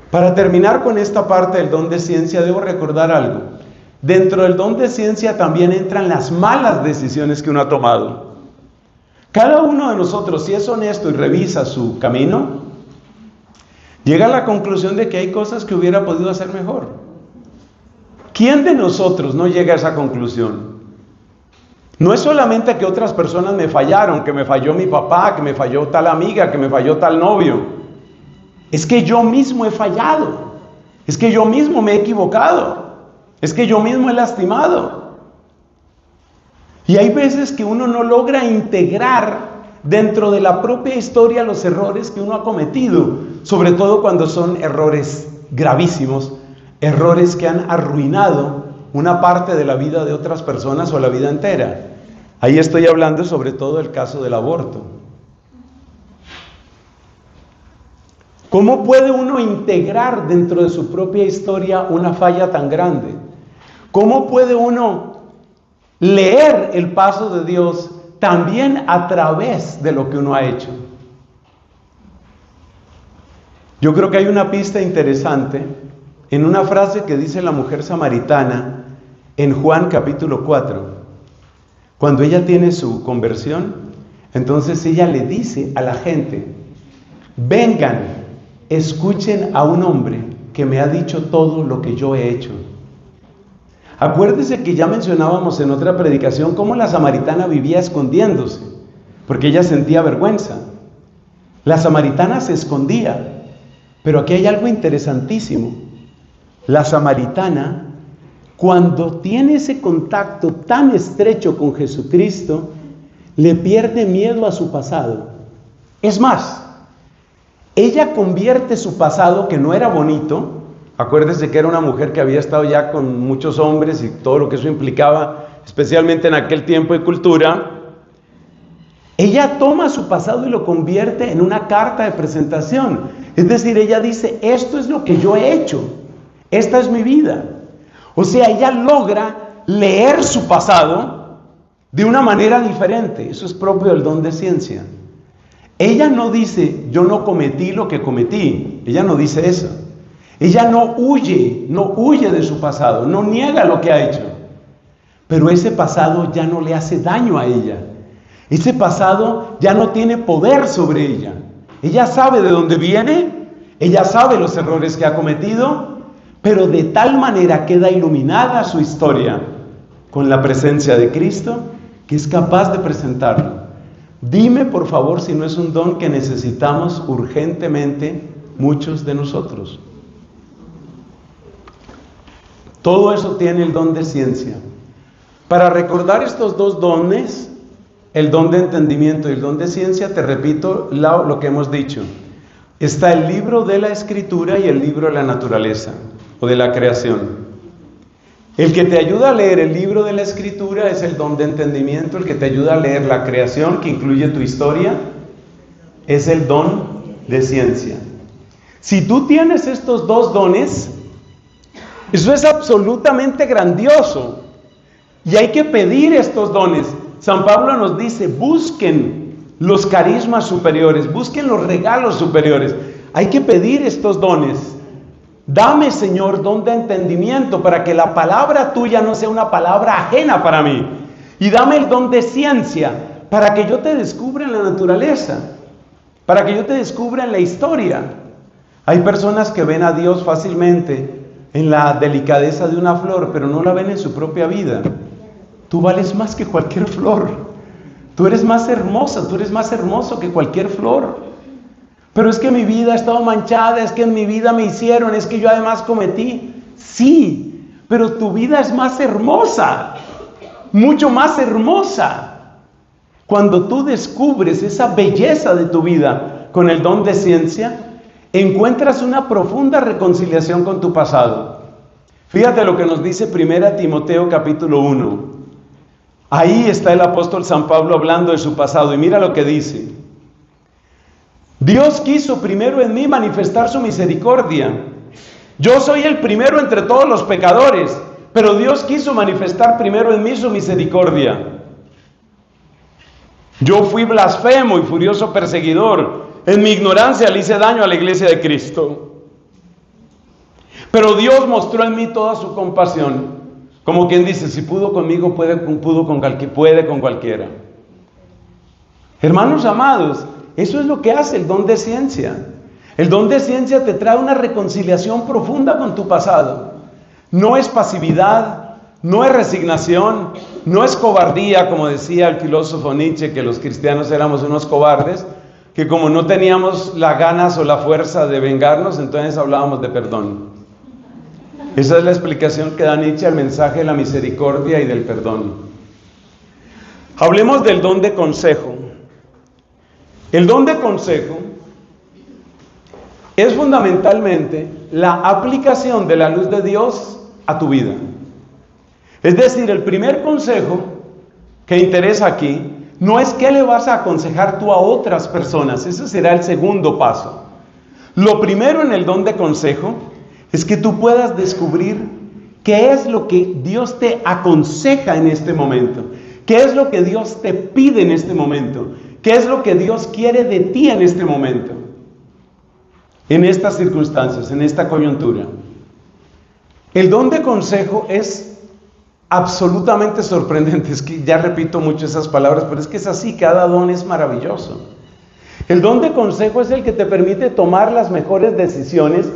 Para terminar con esta parte del don de ciencia, debo recordar algo. Dentro del don de ciencia también entran las malas decisiones que uno ha tomado. Cada uno de nosotros, si es honesto y revisa su camino, llega a la conclusión de que hay cosas que hubiera podido hacer mejor. ¿Quién de nosotros no llega a esa conclusión? No es solamente que otras personas me fallaron, que me falló mi papá, que me falló tal amiga, que me falló tal novio. Es que yo mismo he fallado. Es que yo mismo me he equivocado. Es que yo mismo he lastimado. Y hay veces que uno no logra integrar dentro de la propia historia los errores que uno ha cometido, sobre todo cuando son errores gravísimos, errores que han arruinado una parte de la vida de otras personas o la vida entera. Ahí estoy hablando sobre todo del caso del aborto. ¿Cómo puede uno integrar dentro de su propia historia una falla tan grande? ¿Cómo puede uno leer el paso de Dios también a través de lo que uno ha hecho? Yo creo que hay una pista interesante en una frase que dice la mujer samaritana en Juan capítulo 4. Cuando ella tiene su conversión, entonces ella le dice a la gente: vengan, escuchen a un hombre que me ha dicho todo lo que yo he hecho. Acuérdese que ya mencionábamos en otra predicación cómo la samaritana vivía escondiéndose, porque ella sentía vergüenza. La samaritana se escondía, pero aquí hay algo interesantísimo. La samaritana, cuando tiene ese contacto tan estrecho con Jesucristo, le pierde miedo a su pasado. Es más, ella convierte su pasado, que no era bonito, acuérdese que era una mujer que había estado ya con muchos hombres y todo lo que eso implicaba, especialmente en aquel tiempo y cultura. Ella toma su pasado y lo convierte en una carta de presentación. Es decir, ella dice: esto es lo que yo he hecho, esta es mi vida. O sea, ella logra leer su pasado de una manera diferente. Eso es propio del don de ciencia. Ella no dice: yo no cometí lo que cometí. Ella no dice eso. Ella no huye de su pasado, no niega lo que ha hecho. Pero ese pasado ya no le hace daño a ella. Ese pasado ya no tiene poder sobre ella. Ella sabe de dónde viene, ella sabe los errores que ha cometido, pero de tal manera queda iluminada su historia con la presencia de Cristo, que es capaz de presentarlo. Dime, por favor, si no es un don que necesitamos urgentemente muchos de nosotros. Todo eso tiene el don de ciencia. Para recordar estos dos dones, el don de entendimiento y el don de ciencia, te repito lo que hemos dicho. Está el libro de la Escritura y el libro de la naturaleza o de la creación. El que te ayuda a leer el libro de la Escritura es el don de entendimiento. El que te ayuda a leer la creación, que incluye tu historia, es el don de ciencia. Si tú tienes estos dos dones, eso es absolutamente grandioso. Y hay que pedir estos dones. San Pablo nos dice: busquen los carismas superiores, busquen los regalos superiores. Hay que pedir estos dones. Dame, Señor, don de entendimiento para que la palabra tuya no sea una palabra ajena para mí. Y dame el don de ciencia para que yo te descubra en la naturaleza, para que yo te descubra en la historia. Hay personas que ven a Dios fácilmente en la delicadeza de una flor, pero no la ven en su propia vida. tú vales más que cualquier flor. Tú eres más hermosa, tú eres más hermoso que cualquier flor. Pero es que mi vida ha estado manchada, es que en mi vida me hicieron, es que yo además cometí. Sí, pero tu vida es más hermosa, mucho más hermosa. Cuando tú descubres esa belleza de tu vida con el don de ciencia, encuentras una profunda reconciliación con tu pasado. Fíjate lo que nos dice 1 Timoteo capítulo 1. Ahí está el apóstol San Pablo hablando de su pasado y mira lo que dice. Dios quiso primero en mí manifestar su misericordia. Yo soy el primero entre todos los pecadores, pero Dios quiso manifestar primero en mí su misericordia. Yo fui blasfemo y furioso perseguidor. En mi ignorancia le hice daño a la iglesia de Cristo. Pero Dios mostró en mí toda su compasión. Como quien dice, si pudo conmigo, puede con cualquiera. Hermanos amados, eso es lo que hace el don de ciencia. El don de ciencia te trae una reconciliación profunda con tu pasado. No es pasividad, no es resignación, no es cobardía, como decía el filósofo Nietzsche, que los cristianos éramos unos cobardes, que como no teníamos las ganas o la fuerza de vengarnos, entonces hablábamos de perdón. Esa es la explicación que da Nietzsche al mensaje de la misericordia y del perdón. Hablemos del don de consejo. El don de consejo es fundamentalmente la aplicación de la luz de Dios a tu vida. Es decir, el primer consejo que interesa aquí no es qué le vas a aconsejar tú a otras personas, ese será el segundo paso. Lo primero en el don de consejo es que tú puedas descubrir qué es lo que Dios te aconseja en este momento, qué es lo que Dios te pide en este momento, qué es lo que Dios quiere de ti en este momento, en estas circunstancias, en esta coyuntura. El don de consejo es absolutamente sorprendente. Es que ya repito mucho esas palabras, pero es que es así, cada don es maravilloso. El don de consejo es el que te permite tomar las mejores decisiones,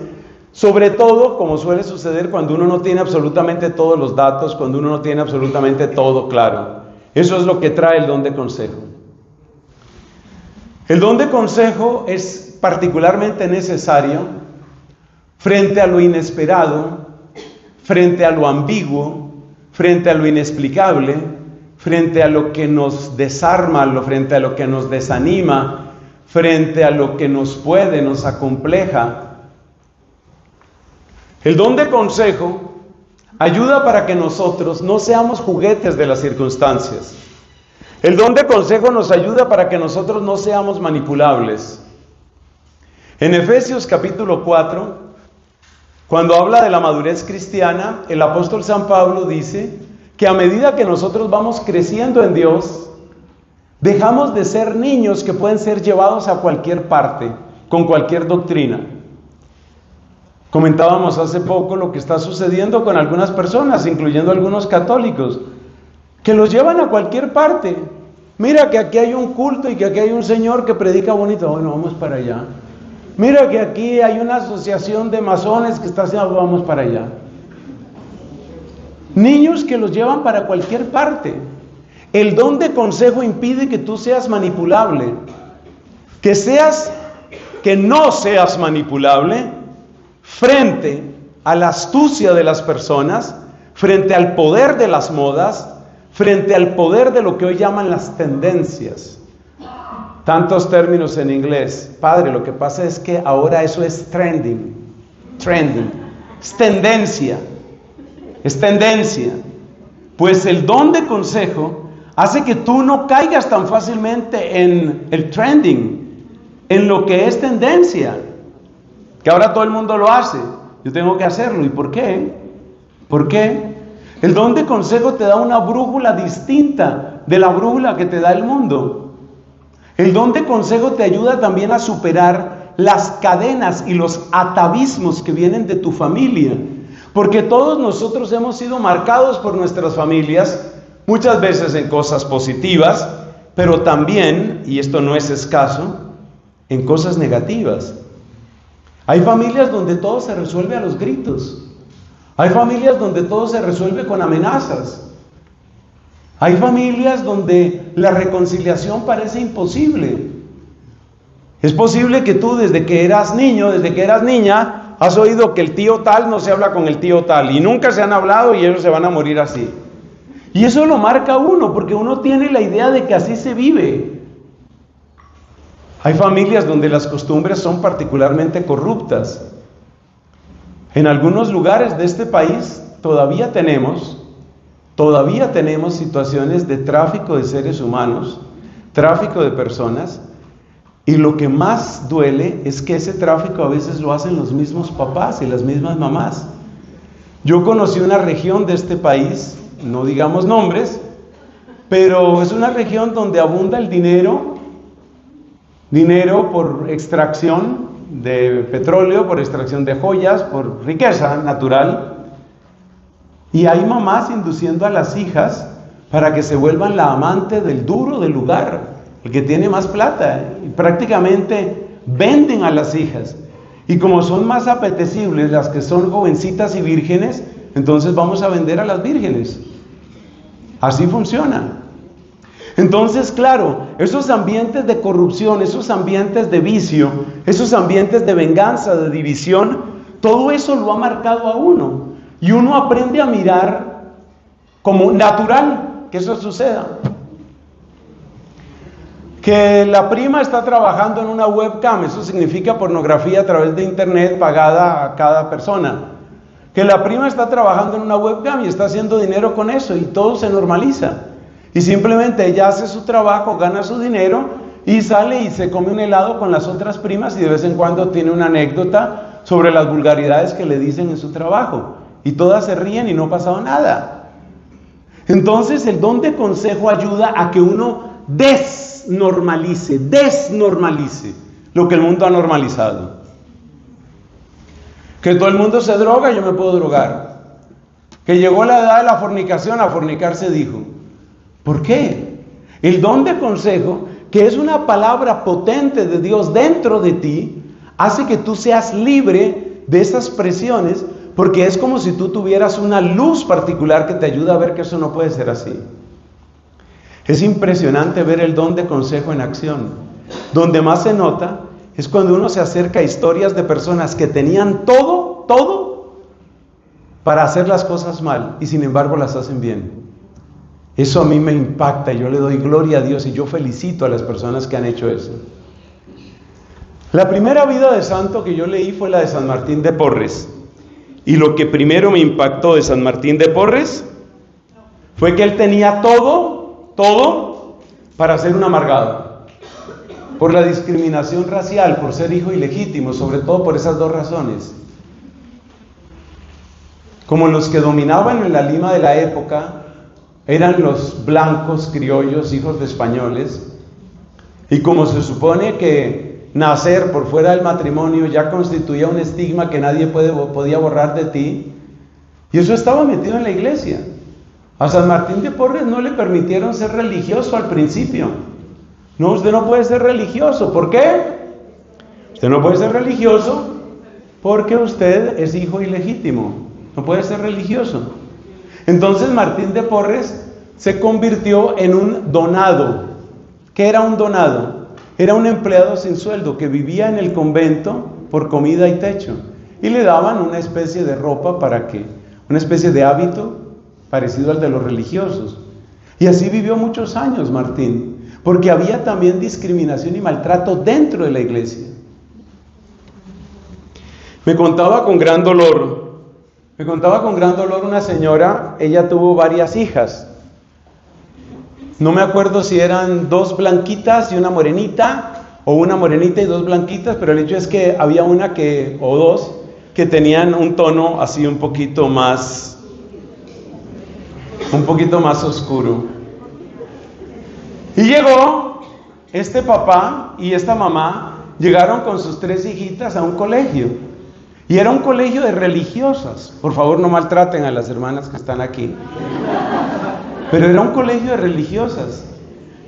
sobre todo, como suele suceder cuando uno no tiene absolutamente todos los datos, cuando uno no tiene absolutamente todo claro. Eso es lo que trae el don de consejo. El don de consejo es particularmente necesario frente a lo inesperado, frente a lo ambiguo, frente a lo inexplicable, frente a lo que nos desarma, frente a lo que nos desanima, frente a lo que nos acompleja. El don de consejo ayuda para que nosotros no seamos juguetes de las circunstancias. El don de consejo nos ayuda para que nosotros no seamos manipulables. En Efesios capítulo 4, cuando habla de la madurez cristiana, el apóstol San Pablo dice que a medida que nosotros vamos creciendo en Dios, dejamos de ser niños que pueden ser llevados a cualquier parte, con cualquier doctrina. Comentábamos hace poco lo que está sucediendo con algunas personas, incluyendo algunos católicos, que los llevan a cualquier parte. Mira que aquí hay un culto y que aquí hay un señor que predica bonito, bueno, vamos para allá. Mira que aquí hay una asociación de masones que está haciendo, vamos para allá. Niños que los llevan para cualquier parte. El don de consejo impide que tú seas manipulable, que no seas manipulable frente a la astucia de las personas, frente al poder de las modas, frente al poder de lo que hoy llaman las tendencias. Tantos términos en inglés. Padre, lo que pasa es que ahora eso es trending, es tendencia. Pues el don de consejo hace que tú no caigas tan fácilmente en el trending, en lo que es tendencia, que ahora todo el mundo lo hace, yo tengo que hacerlo. ¿Y por qué? ¿Por qué? El don de consejo te da una brújula distinta de la brújula que te da el mundo. El don de consejo te ayuda también a superar las cadenas y los atavismos que vienen de tu familia, porque todos nosotros hemos sido marcados por nuestras familias, muchas veces en cosas positivas, pero también, y esto no es escaso, en cosas negativas. Hay familias donde todo se resuelve a los gritos. Hay familias donde todo se resuelve con amenazas. Hay familias donde la reconciliación parece imposible. Es posible que tú desde que eras niño, desde que eras niña, has oído que el tío tal no se habla con el tío tal y nunca se han hablado y ellos se van a morir así. Y eso lo marca uno porque uno tiene la idea de que así se vive. Hay familias donde las costumbres son particularmente corruptas. En algunos lugares de este país todavía tenemos situaciones de tráfico de seres humanos, tráfico de personas, y lo que más duele es que ese tráfico a veces lo hacen los mismos papás y las mismas mamás. Yo conocí una región de este país, no digamos nombres, pero es una región donde abunda el dinero por extracción de petróleo, por extracción de joyas, por riqueza natural. Y hay mamás induciendo a las hijas para que se vuelvan la amante del duro del lugar, el que tiene más plata, y prácticamente venden a las hijas. Y como son más apetecibles las que son jovencitas y vírgenes, entonces vamos a vender a las vírgenes. Así funciona. Entonces, claro, esos ambientes de corrupción, esos ambientes de vicio, esos ambientes de venganza, de división, todo eso lo ha marcado a uno. Y uno aprende a mirar como natural que eso suceda. Que la prima está trabajando en una webcam, eso significa pornografía a través de internet pagada a cada persona. Que la prima está trabajando en una webcam y está haciendo dinero con eso y todo se normaliza. Y simplemente ella hace su trabajo, gana su dinero y sale y se come un helado con las otras primas y de vez en cuando tiene una anécdota sobre las vulgaridades que le dicen en su trabajo. Y todas se ríen y no ha pasado nada. Entonces el don de consejo ayuda a que uno desnormalice lo que el mundo ha normalizado. Que todo el mundo se droga, yo me puedo drogar. Que llegó la edad de la fornicación, a fornicar se dijo. ¿Por qué? El don de consejo, que es una palabra potente de Dios dentro de ti, hace que tú seas libre de esas presiones, porque es como si tú tuvieras una luz particular que te ayuda a ver que eso no puede ser así. Es impresionante ver el don de consejo en acción. Donde más se nota es cuando uno se acerca a historias de personas que tenían todo para hacer las cosas mal y sin embargo las hacen bien. Eso a mí me impacta, yo le doy gloria a Dios y yo felicito a las personas que han hecho eso. La primera vida de santo que yo leí fue la de San Martín de Porres. Y lo que primero me impactó de San Martín de Porres fue que él tenía todo para ser un amargado. Por la discriminación racial, por ser hijo ilegítimo, sobre todo por esas dos razones. Como los que dominaban en la Lima de la época eran los blancos criollos, hijos de españoles, y como se supone que nacer por fuera del matrimonio ya constituía un estigma que nadie podía borrar de ti, y eso estaba metido en la iglesia. A San Martín de Porres no le permitieron ser religioso al principio. No, usted no puede ser religioso. ¿Por qué? Usted no puede ser religioso porque usted es hijo ilegítimo. No puede ser religioso. Entonces Martín de Porres se convirtió en un donado. ¿Qué era un donado? Era un empleado sin sueldo que vivía en el convento por comida y techo. Y le daban una especie de ropa una especie de hábito parecido al de los religiosos. Y así vivió muchos años Martín, porque había también discriminación y maltrato dentro de la iglesia. Me contaba con gran dolor una señora, ella tuvo varias hijas. No me acuerdo si eran 2 blanquitas y una morenita, o una morenita y 2 blanquitas, pero el hecho es que había o dos, que tenían un tono así un poquito más oscuro. Y llegó este papá y esta mamá, llegaron con sus 3 hijitas a un colegio. Y era un colegio de religiosas. Por favor, no maltraten a las hermanas que están aquí. Pero era un colegio de religiosas.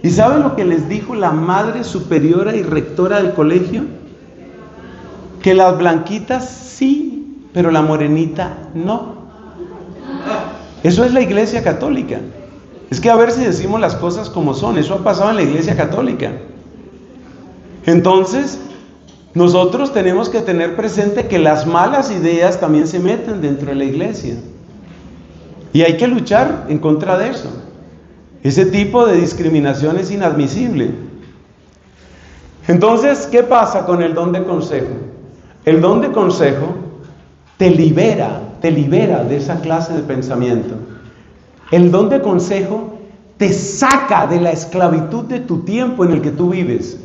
¿Y saben lo que les dijo la madre superiora y rectora del colegio? Que las blanquitas sí, pero la morenita no. Eso es la iglesia católica. Es que a ver si decimos las cosas como son. Eso ha pasado en la Iglesia Católica. Entonces, nosotros tenemos que tener presente que las malas ideas también se meten dentro de la iglesia. Y hay que luchar en contra de eso. Ese tipo de discriminación es inadmisible. Entonces, ¿qué pasa con el don de consejo? El don de consejo te libera de esa clase de pensamiento. El don de consejo te saca de la esclavitud de tu tiempo en el que tú vives,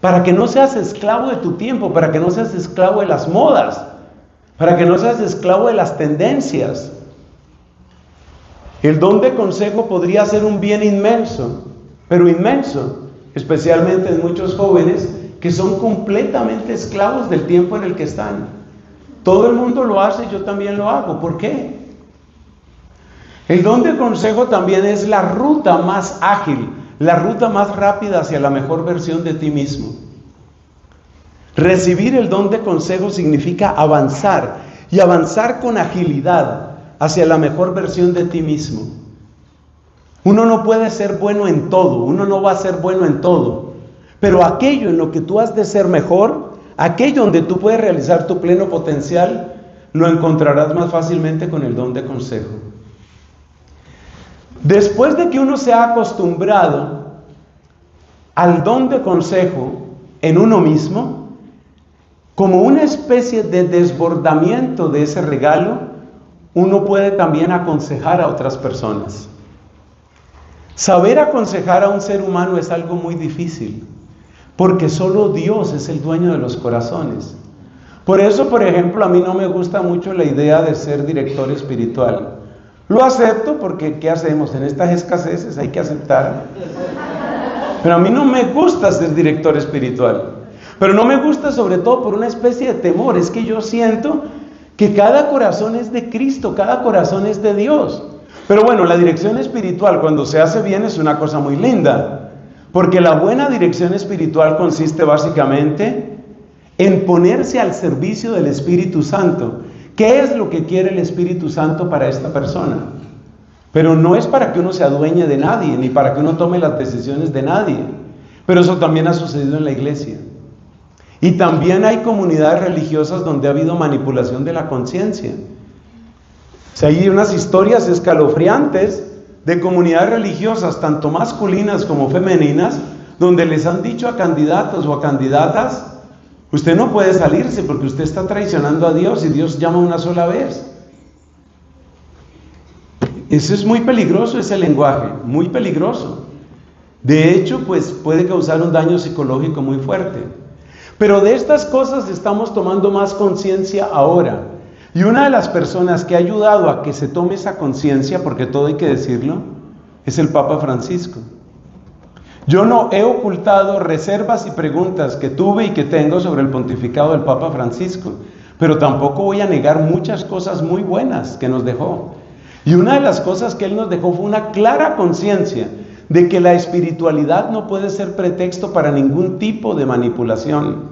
para que no seas esclavo de tu tiempo, para que no seas esclavo de las modas, para que no seas esclavo de las tendencias. El don de consejo podría ser un bien inmenso, pero inmenso, especialmente en muchos jóvenes que son completamente esclavos del tiempo en el que están. Todo el mundo lo hace, yo también lo hago. ¿Por qué? El don de consejo también es la ruta más ágil, la ruta más rápida hacia la mejor versión de ti mismo. Recibir el don de consejo significa avanzar, y avanzar con agilidad hacia la mejor versión de ti mismo. Uno no puede ser bueno en todo, uno no va a ser bueno en todo, pero aquello en lo que tú has de ser mejor, aquello donde tú puedes realizar tu pleno potencial, lo encontrarás más fácilmente con el don de consejo. Después de que uno se ha acostumbrado al don de consejo en uno mismo, como una especie de desbordamiento de ese regalo, uno puede también aconsejar a otras personas. Saber aconsejar a un ser humano es algo muy difícil, porque solo Dios es el dueño de los corazones. Por eso, por ejemplo, a mí no me gusta mucho la idea de ser director espiritual. Lo acepto porque, ¿qué hacemos? En estas escaseces hay que aceptar. Pero a mí no me gusta ser director espiritual. Pero no me gusta sobre todo por una especie de temor. Es que yo siento que cada corazón es de Cristo, cada corazón es de Dios. Pero bueno, la dirección espiritual cuando se hace bien es una cosa muy linda. Porque la buena dirección espiritual consiste básicamente en ponerse al servicio del Espíritu Santo. ¿Qué es lo que quiere el Espíritu Santo para esta persona? Pero no es para que uno se adueñe de nadie, ni para que uno tome las decisiones de nadie. Pero eso también ha sucedido en la iglesia. Y también hay comunidades religiosas donde ha habido manipulación de la conciencia. O sea, hay unas historias escalofriantes de comunidades religiosas, tanto masculinas como femeninas, donde les han dicho a candidatos o a candidatas: usted no puede salirse porque usted está traicionando a Dios y Dios llama una sola vez. Eso es muy peligroso, ese lenguaje, muy peligroso. De hecho, pues puede causar un daño psicológico muy fuerte. Pero de estas cosas estamos tomando más conciencia ahora. Y una de las personas que ha ayudado a que se tome esa conciencia, porque todo hay que decirlo, es el Papa Francisco. Yo no he ocultado reservas y preguntas que tuve y que tengo sobre el pontificado del Papa Francisco, pero tampoco voy a negar muchas cosas muy buenas que nos dejó. Y una de las cosas que él nos dejó fue una clara conciencia de que la espiritualidad no puede ser pretexto para ningún tipo de manipulación.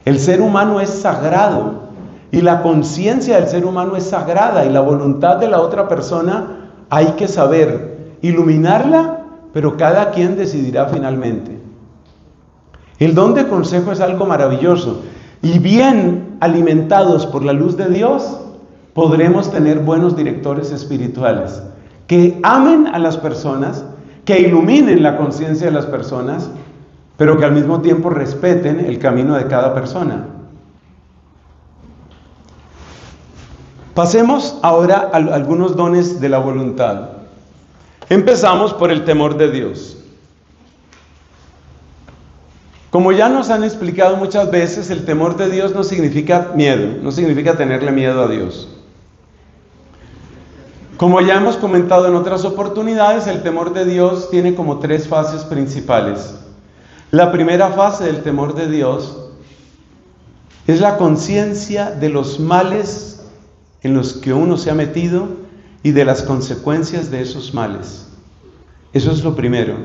El ser humano es sagrado y la conciencia del ser humano es sagrada, y la voluntad de la otra persona hay que saber iluminarla, pero cada quien decidirá finalmente. El don de consejo es algo maravilloso, y bien alimentados por la luz de Dios, podremos tener buenos directores espirituales que amen a las personas, que iluminen la conciencia de las personas, pero que al mismo tiempo respeten el camino de cada persona. Pasemos ahora a algunos dones de la voluntad. Empezamos por el temor de Dios. Como ya nos han explicado muchas veces, el temor de Dios no significa miedo, no significa tenerle miedo a Dios. Como ya hemos comentado en otras oportunidades, el temor de Dios tiene como 3 fases principales. La primera fase del temor de Dios es la conciencia de los males en los que uno se ha metido y de las consecuencias de esos males. Eso es lo primero.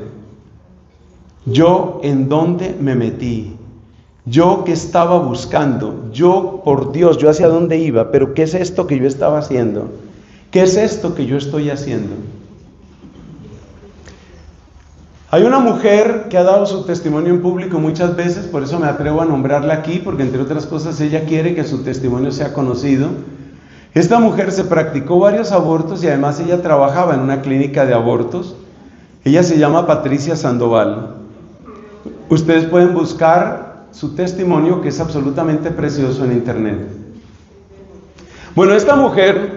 Yo, ¿en dónde me metí? Yo, ¿qué estaba buscando? Yo, por Dios, ¿yo hacia dónde iba? Pero ¿qué es esto que yo estaba haciendo? ¿Qué es esto que yo estoy haciendo? Hay una mujer que ha dado su testimonio en público muchas veces, por eso me atrevo a nombrarla aquí, porque entre otras cosas ella quiere que su testimonio sea conocido. Esta mujer se practicó varios abortos y además ella trabajaba en una clínica de abortos. Ella se llama Patricia Sandoval. Ustedes pueden buscar su testimonio, que es absolutamente precioso, en internet. Bueno, esta mujer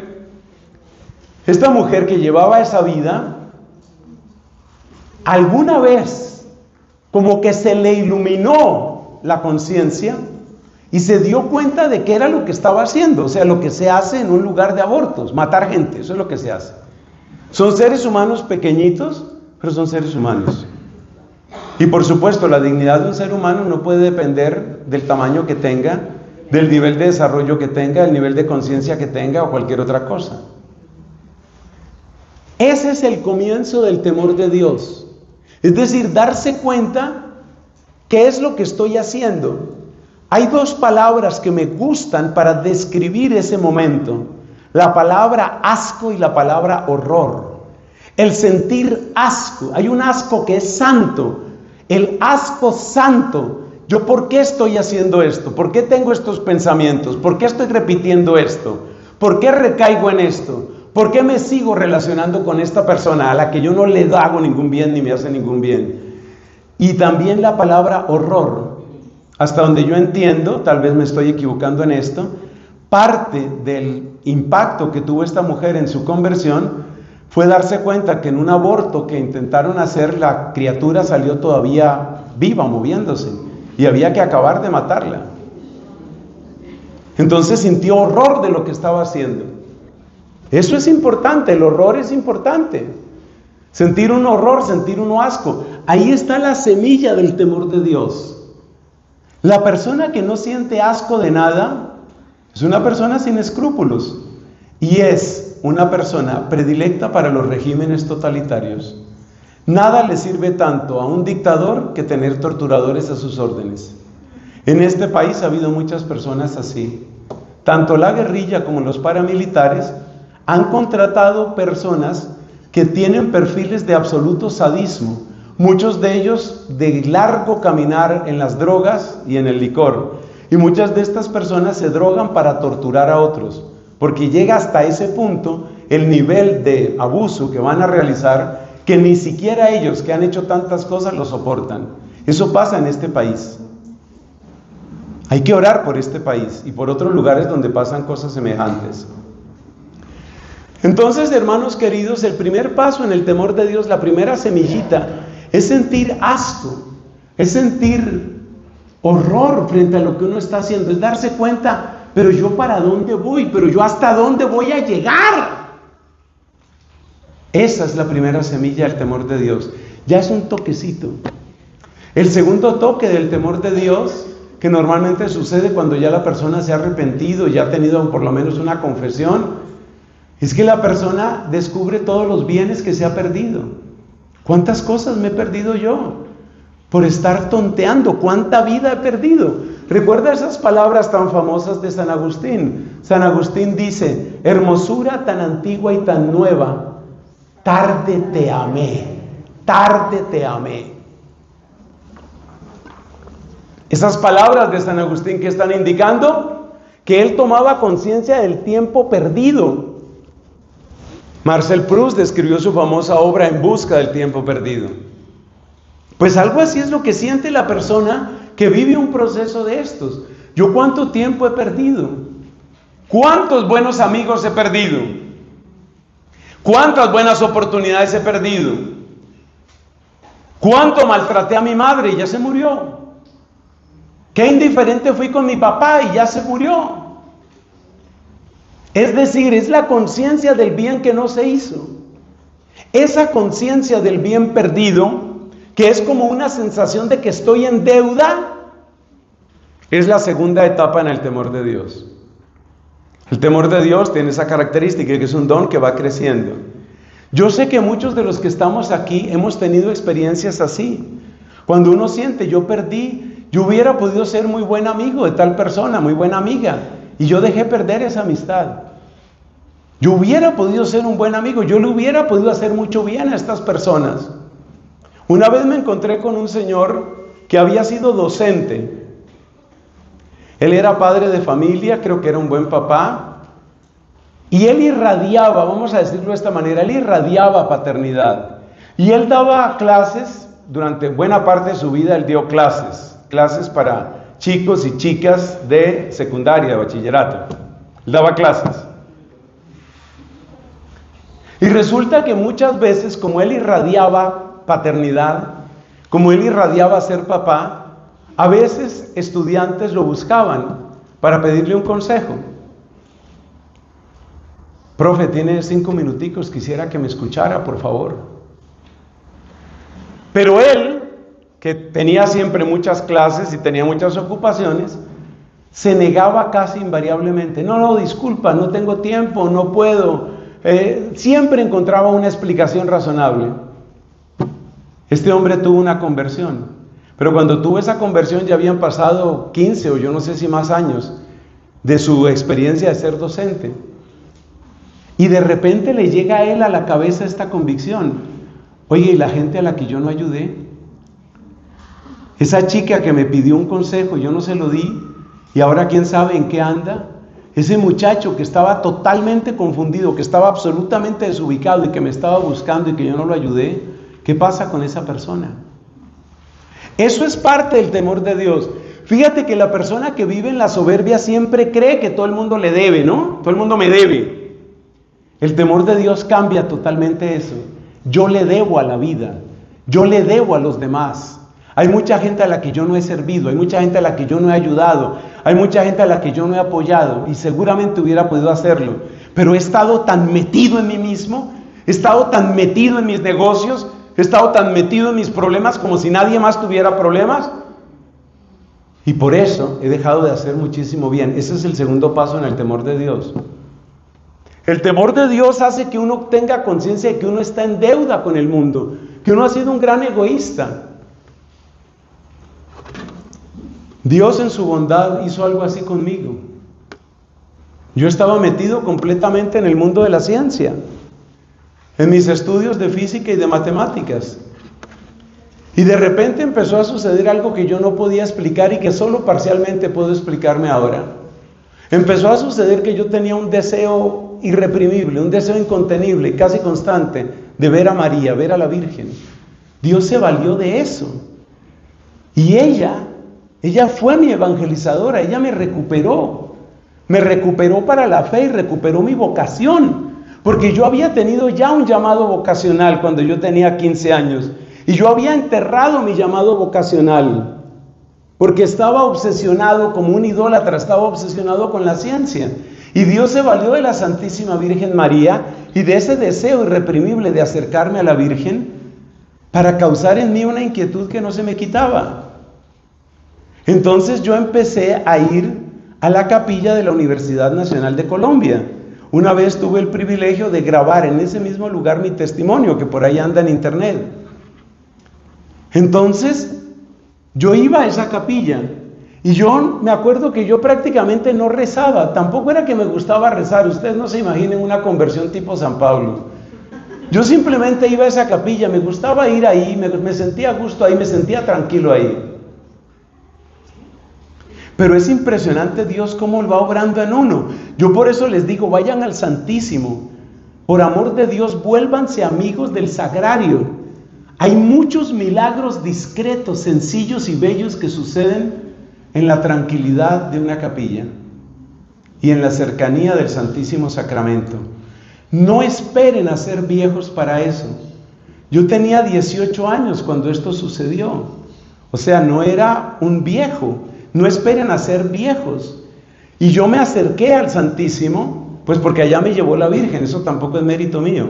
que llevaba esa vida, alguna vez como que se le iluminó la conciencia y se dio cuenta de que era lo que estaba haciendo, o sea, lo que se hace en un lugar de abortos, matar gente, eso es lo que se hace. Son seres humanos pequeñitos, pero son seres humanos. Y por supuesto, la dignidad de un ser humano no puede depender del tamaño que tenga, del nivel de desarrollo que tenga, del nivel de conciencia que tenga o cualquier otra cosa. Ese es el comienzo del temor de Dios. Es decir, darse cuenta qué es lo que estoy haciendo. Hay dos palabras que me gustan para describir ese momento: la palabra asco y la palabra horror. El sentir asco, hay un asco que es santo, el asco santo. ¿Yo por qué estoy haciendo esto? ¿Por qué tengo estos pensamientos? ¿Por qué estoy repitiendo esto? ¿Por qué recaigo en esto? ¿Por qué me sigo relacionando con esta persona a la que yo no le hago ningún bien ni me hace ningún bien? Y también la palabra horror. Hasta donde yo entiendo, tal vez me estoy equivocando en esto, parte del impacto que tuvo esta mujer en su conversión fue darse cuenta que en un aborto que intentaron hacer, la criatura salió todavía viva, moviéndose, y había que acabar de matarla. Entonces sintió horror de lo que estaba haciendo. Eso es importante, el horror es importante. Sentir un horror, sentir un asco. Ahí está la semilla del temor de Dios. La persona que no siente asco de nada es una persona sin escrúpulos y es una persona predilecta para los regímenes totalitarios. Nada le sirve tanto a un dictador que tener torturadores a sus órdenes. En este país ha habido muchas personas así. Tanto la guerrilla como los paramilitares han contratado personas que tienen perfiles de absoluto sadismo, muchos de ellos de largo caminar en las drogas y en el licor. Y muchas de estas personas se drogan para torturar a otros, porque llega hasta ese punto el nivel de abuso que van a realizar, que ni siquiera ellos, que han hecho tantas cosas, lo soportan. Eso pasa en este país. Hay que orar por este país y por otros lugares donde pasan cosas semejantes. Entonces, hermanos queridos, el primer paso en el temor de Dios, la primera semillita, es sentir asco, es sentir horror frente a lo que uno está haciendo, es darse cuenta, pero yo para dónde voy, pero yo hasta dónde voy a llegar. Esa es la primera semilla del temor de Dios. Ya es un toquecito. El segundo toque del temor de Dios, que normalmente sucede cuando ya la persona se ha arrepentido, ya ha tenido por lo menos una confesión, es que la persona descubre todos los bienes que se ha perdido. ¿Cuántas cosas me he perdido yo por estar tonteando? ¿Cuánta vida he perdido? Recuerda esas palabras tan famosas de San Agustín. San Agustín dice: hermosura tan antigua y tan nueva, tarde te amé, tarde te amé. Esas palabras de San Agustín que están indicando que él tomaba conciencia del tiempo perdido. Marcel Proust describió su famosa obra En busca del tiempo perdido. Pues algo así es lo que siente la persona que vive un proceso de estos. ¿Yo cuánto tiempo he perdido? ¿Cuántos buenos amigos he perdido? ¿Cuántas buenas oportunidades he perdido? ¿Cuánto maltraté a mi madre y ya se murió? ¿Qué indiferente fui con mi papá y ya se murió? Es decir, es la conciencia del bien que no se hizo. Esa conciencia del bien perdido, que es como una sensación de que estoy en deuda, es la segunda etapa en el temor de Dios. El temor de Dios tiene esa característica, que es un don que va creciendo. Yo sé que muchos de los que estamos aquí hemos tenido experiencias así. Cuando uno siente, yo perdí, yo hubiera podido ser muy buen amigo de tal persona, muy buena amiga, y yo dejé perder esa amistad. Yo hubiera podido ser un buen amigo, yo le hubiera podido hacer mucho bien a estas personas. Una vez me encontré con un señor que había sido docente. Él era padre de familia, creo que era un buen papá. Y él irradiaba, vamos a decirlo de esta manera, él irradiaba paternidad. Y él daba clases, durante buena parte de su vida él dio clases para chicos y chicas de secundaria, de bachillerato. Él daba clases. Y resulta que muchas veces, como él irradiaba paternidad, como él irradiaba ser papá, a veces estudiantes lo buscaban para pedirle un consejo. Profe, tiene 5 minuticos, quisiera que me escuchara, por favor. Pero él, que tenía siempre muchas clases y tenía muchas ocupaciones, se negaba casi invariablemente. No, disculpa, no tengo tiempo, no puedo. Siempre encontraba una explicación razonable. Este hombre tuvo una conversión, pero cuando tuvo esa conversión ya habían pasado 15 o yo no sé si más años de su experiencia de ser docente. Y de repente le llega a él a la cabeza esta convicción: oye, ¿y la gente a la que yo no ayudé? Esa chica que me pidió un consejo, yo no se lo di, y ahora quién sabe en qué anda. Ese muchacho que estaba totalmente confundido, que estaba absolutamente desubicado y que me estaba buscando y que yo no lo ayudé, ¿qué pasa con esa persona? Eso es parte del temor de Dios. Fíjate que la persona que vive en la soberbia siempre cree que todo el mundo le debe, ¿no? Todo el mundo me debe. El temor de Dios cambia totalmente eso. Yo le debo a la vida, yo le debo a los demás. Hay mucha gente a la que yo no he servido, hay mucha gente a la que yo no he ayudado, hay mucha gente a la que yo no he apoyado y seguramente hubiera podido hacerlo, pero he estado tan metido en mí mismo, he estado tan metido en mis negocios, he estado tan metido en mis problemas como si nadie más tuviera problemas, y por eso he dejado de hacer muchísimo bien. Ese es el segundo paso en el temor de Dios. El temor de Dios hace que uno tenga conciencia de que uno está en deuda con el mundo, que uno ha sido un gran egoísta. Dios en su bondad hizo algo así conmigo. Yo estaba metido completamente en el mundo de la ciencia, en mis estudios de física y de matemáticas. Y de repente empezó a suceder algo que yo no podía explicar y que solo parcialmente puedo explicarme ahora. Empezó a suceder que yo tenía un deseo irreprimible, un deseo incontenible, casi constante, de ver a María, ver a la Virgen. Dios se valió de eso. Y ella fue mi evangelizadora, ella me recuperó para la fe y recuperó mi vocación, porque yo había tenido ya un llamado vocacional cuando yo tenía 15 años, y yo había enterrado mi llamado vocacional, porque estaba obsesionado como un idólatra, estaba obsesionado con la ciencia, y Dios se valió de la Santísima Virgen María y de ese deseo irreprimible de acercarme a la Virgen para causar en mí una inquietud que no se me quitaba. Entonces yo empecé a ir a la capilla de la Universidad Nacional de Colombia. Una vez tuve el privilegio de grabar en ese mismo lugar mi testimonio, que por ahí anda en internet. Entonces yo iba a esa capilla y yo me acuerdo que yo prácticamente no rezaba, tampoco era que me gustaba rezar. Ustedes no se imaginen una conversión tipo San Pablo. Yo simplemente iba a esa capilla, me gustaba ir ahí, me sentía a gusto ahí, me sentía tranquilo ahí. Pero es impresionante Dios cómo va obrando en uno. Yo por eso les digo, vayan al Santísimo. Por amor de Dios, vuélvanse amigos del Sagrario. Hay muchos milagros discretos, sencillos y bellos que suceden en la tranquilidad de una capilla y en la cercanía del Santísimo Sacramento. No esperen a ser viejos para eso. Yo tenía 18 años cuando esto sucedió. O sea, no era un viejo. No esperen a ser viejos. Y yo me acerqué al Santísimo, pues porque allá me llevó la Virgen, eso tampoco es mérito mío.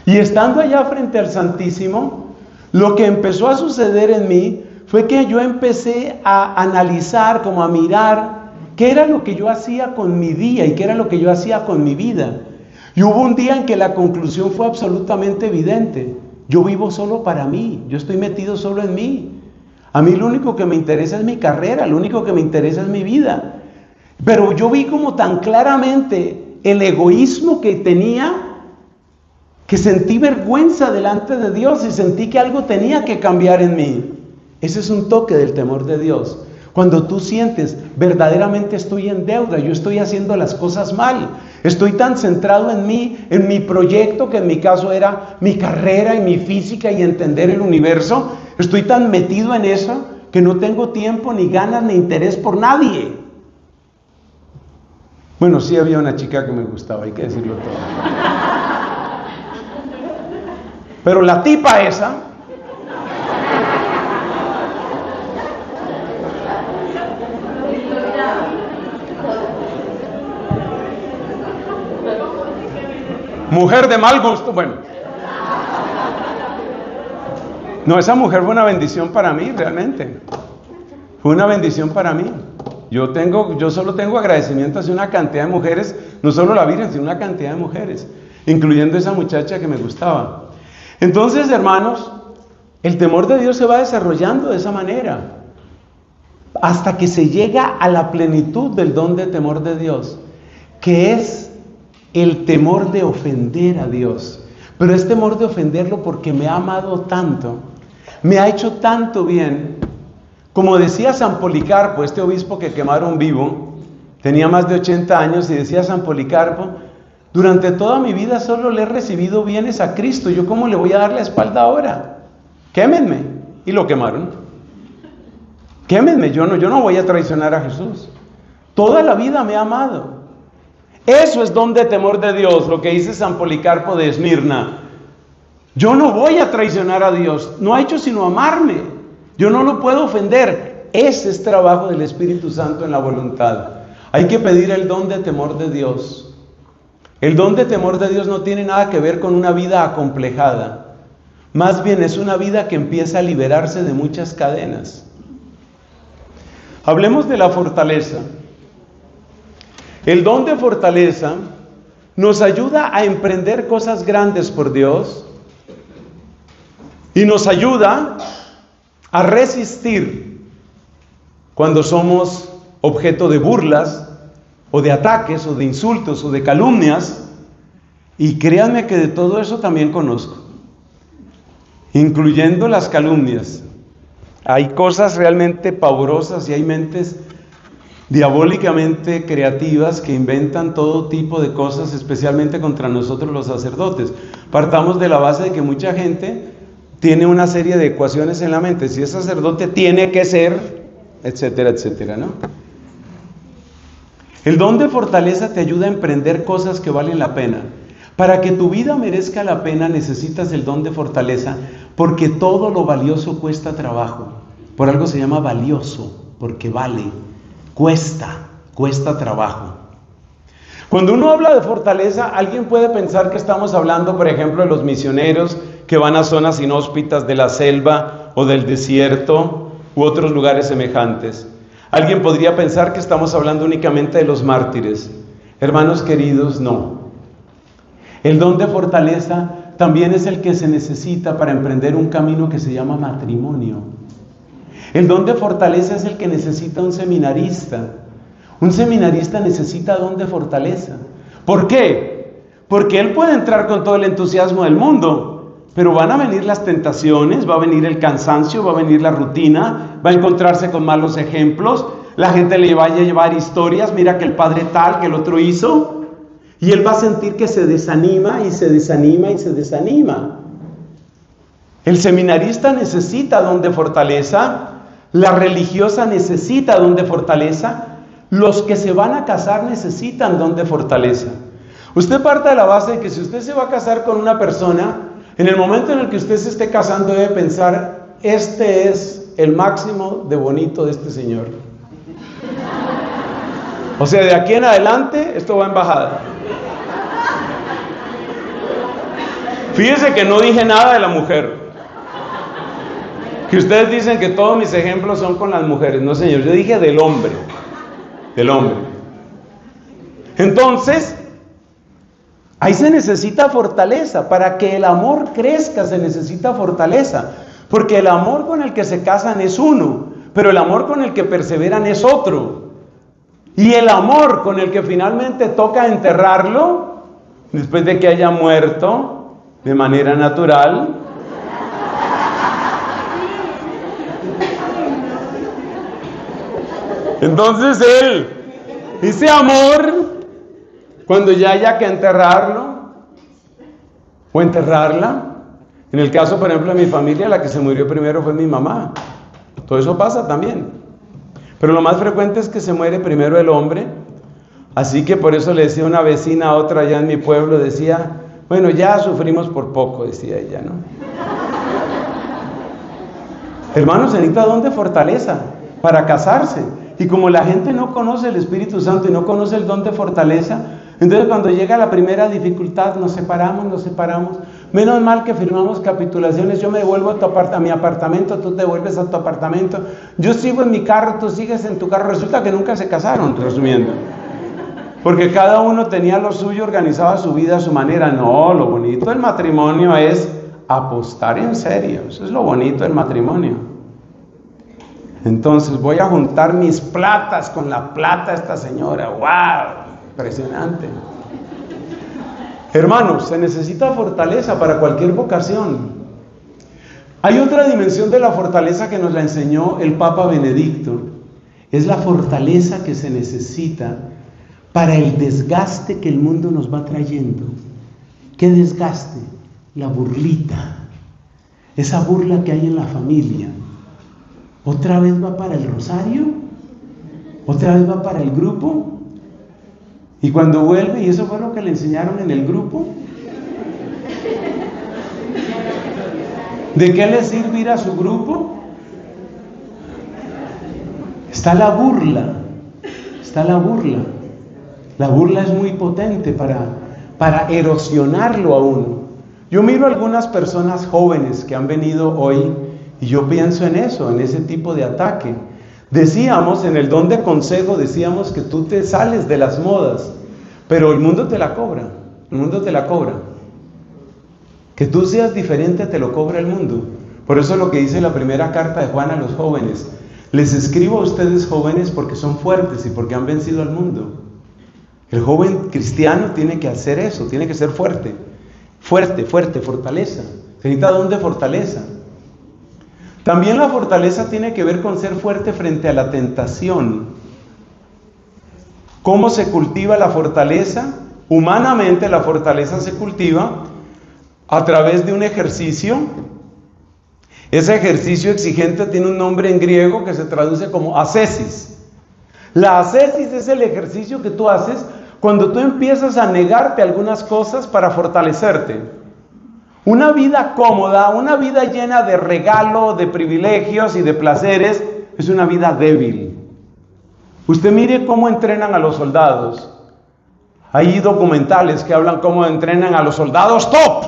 Y estando allá frente al Santísimo, lo que empezó a suceder en mí fue que yo empecé a analizar, como a mirar, qué era lo que yo hacía con mi día y qué era lo que yo hacía con mi vida. Y hubo un día en que la conclusión fue absolutamente evidente. Yo vivo solo para mí, yo estoy metido solo en mí. A mí lo único que me interesa es mi carrera, lo único que me interesa es mi vida. Pero yo vi como tan claramente el egoísmo que tenía, que sentí vergüenza delante de Dios y sentí que algo tenía que cambiar en mí. Ese es un toque del temor de Dios. Cuando tú sientes, verdaderamente estoy en deuda, yo estoy haciendo las cosas mal, estoy tan centrado en mí, en mi proyecto, que en mi caso era mi carrera y mi física y entender el universo, estoy tan metido en eso que no tengo tiempo, ni ganas, ni interés por nadie. Bueno, sí había una chica que me gustaba, hay que decirlo todo. Pero la tipa esa, mujer de mal gusto, bueno. No, esa mujer fue una bendición para mí, realmente. Fue una bendición para mí. Yo solo tengo agradecimiento hacia una cantidad de mujeres, no solo la Virgen, sino una cantidad de mujeres, incluyendo esa muchacha que me gustaba. Entonces, hermanos, el temor de Dios se va desarrollando de esa manera, hasta que se llega a la plenitud del don de temor de Dios, que es el temor de ofender a Dios. Pero es temor de ofenderlo porque me ha amado tanto, me ha hecho tanto bien. Como decía San Policarpo, este obispo que quemaron vivo, tenía más de 80 años, y decía San Policarpo: durante toda mi vida solo le he recibido bienes a Cristo, ¿yo cómo le voy a dar la espalda ahora? Quémenme. Y lo quemaron. Quémenme, yo no voy a traicionar a Jesús. Toda la vida me ha amado. Eso es don de temor de Dios, lo que dice San Policarpo de Esmirna. Yo no voy a traicionar a Dios, no ha hecho sino amarme. Yo no lo puedo ofender. Ese es trabajo del Espíritu Santo en la voluntad. Hay que pedir el don de temor de Dios. El don de temor de Dios no tiene nada que ver con una vida acomplejada. Más bien es una vida que empieza a liberarse de muchas cadenas. Hablemos de la fortaleza. El don de fortaleza nos ayuda a emprender cosas grandes por Dios y nos ayuda a resistir cuando somos objeto de burlas o de ataques o de insultos o de calumnias. Y créanme que de todo eso también conozco, incluyendo las calumnias. Hay cosas realmente pavorosas y hay mentes diabólicamente creativas que inventan todo tipo de cosas, especialmente contra nosotros los sacerdotes. Partamos de la base de que mucha gente tiene una serie de ecuaciones en la mente. Si es sacerdote, tiene que ser, etcétera, etcétera, ¿no? El don de fortaleza te ayuda a emprender cosas que valen la pena. Para que tu vida merezca la pena, necesitas el don de fortaleza, porque todo lo valioso cuesta trabajo. Por algo se llama valioso, porque vale, cuesta trabajo. Cuando uno habla de fortaleza, alguien puede pensar que estamos hablando, por ejemplo, de los misioneros que van a zonas inhóspitas de la selva o del desierto u otros lugares semejantes. Alguien podría pensar que estamos hablando únicamente de los mártires. Hermanos queridos, no. El don de fortaleza también es el que se necesita para emprender un camino que se llama matrimonio. El don de fortaleza es el que necesita un seminarista. Un seminarista necesita don de fortaleza. ¿Por qué? Porque él puede entrar con todo el entusiasmo del mundo, pero van a venir las tentaciones, va a venir el cansancio, va a venir la rutina, va a encontrarse con malos ejemplos, la gente le va a llevar historias, mira que el padre tal, que el otro hizo, y él va a sentir que se desanima y se desanima y se desanima. El seminarista necesita don de fortaleza, la religiosa necesita don de fortaleza, los que se van a casar necesitan don de fortaleza. Usted parte de la base de que si usted se va a casar con una persona, en el momento en el que usted se esté casando debe pensar: este es el máximo de bonito de este señor. O sea, de aquí en adelante esto va en bajada. Fíjese que no dije nada de la mujer. Que ustedes dicen que todos mis ejemplos son con las mujeres. No, señor, yo dije del hombre. Del hombre. Entonces, ahí se necesita fortaleza. Para que el amor crezca se necesita fortaleza. Porque el amor con el que se casan es uno, pero el amor con el que perseveran es otro. Y el amor con el que finalmente toca enterrarlo, después de que haya muerto, de manera natural. Entonces ese amor, cuando ya haya que enterrarlo o enterrarla, en el caso, por ejemplo, de mi familia, la que se murió primero fue mi mamá. Todo eso pasa también. Pero lo más frecuente es que se muere primero el hombre. Así que por eso le decía una vecina a otra allá en mi pueblo, decía, bueno, ya sufrimos por poco, decía ella, ¿no? Hermanos, se necesita don de fortaleza para casarse. Y como la gente no conoce el Espíritu Santo y no conoce el don de fortaleza, entonces cuando llega la primera dificultad, nos separamos. Menos mal que firmamos capitulaciones, yo me devuelvo a mi apartamento, tú te vuelves a tu apartamento, yo sigo en mi carro, tú sigues en tu carro. Resulta que nunca se casaron, resumiendo. Porque cada uno tenía lo suyo, organizaba su vida a su manera. No, lo bonito del matrimonio es apostar en serio. Eso es lo bonito del matrimonio. Entonces voy a juntar mis platas con la plata de esta señora. ¡Wow! Impresionante. Hermanos, se necesita fortaleza para cualquier vocación. Hay otra dimensión de la fortaleza que nos la enseñó el Papa Benedicto. Es la fortaleza que se necesita para el desgaste que el mundo nos va trayendo. ¿Qué desgaste? La burlita. Esa burla que hay en la familia. ¿Otra vez va para el rosario? ¿Otra vez va para el grupo? Y cuando vuelve, y eso fue lo que le enseñaron en el grupo, ¿de qué le sirve ir a su grupo? Está la burla. La burla es muy potente para erosionarlo a uno. Yo miro a algunas personas jóvenes que han venido hoy y yo pienso en eso, en ese tipo de ataque. Decíamos, en el don de consejo, decíamos que tú te sales de las modas, pero el mundo te la cobra, Que tú seas diferente te lo cobra el mundo. Por eso es lo que dice la primera carta de Juan a los jóvenes. Les escribo a ustedes jóvenes porque son fuertes y porque han vencido al mundo. El joven cristiano tiene que hacer eso, tiene que ser fuerte, fortaleza. Se necesita don de fortaleza. También la fortaleza tiene que ver con ser fuerte frente a la tentación. ¿Cómo se cultiva la fortaleza? Humanamente la fortaleza se cultiva a través de un ejercicio. Ese ejercicio exigente tiene un nombre en griego que se traduce como ascesis. La ascesis es el ejercicio que tú haces cuando tú empiezas a negarte algunas cosas para fortalecerte. Una vida cómoda, una vida llena de regalo, de privilegios y de placeres, es una vida débil. Usted mire cómo entrenan a los soldados. Hay documentales que hablan cómo entrenan a los soldados top,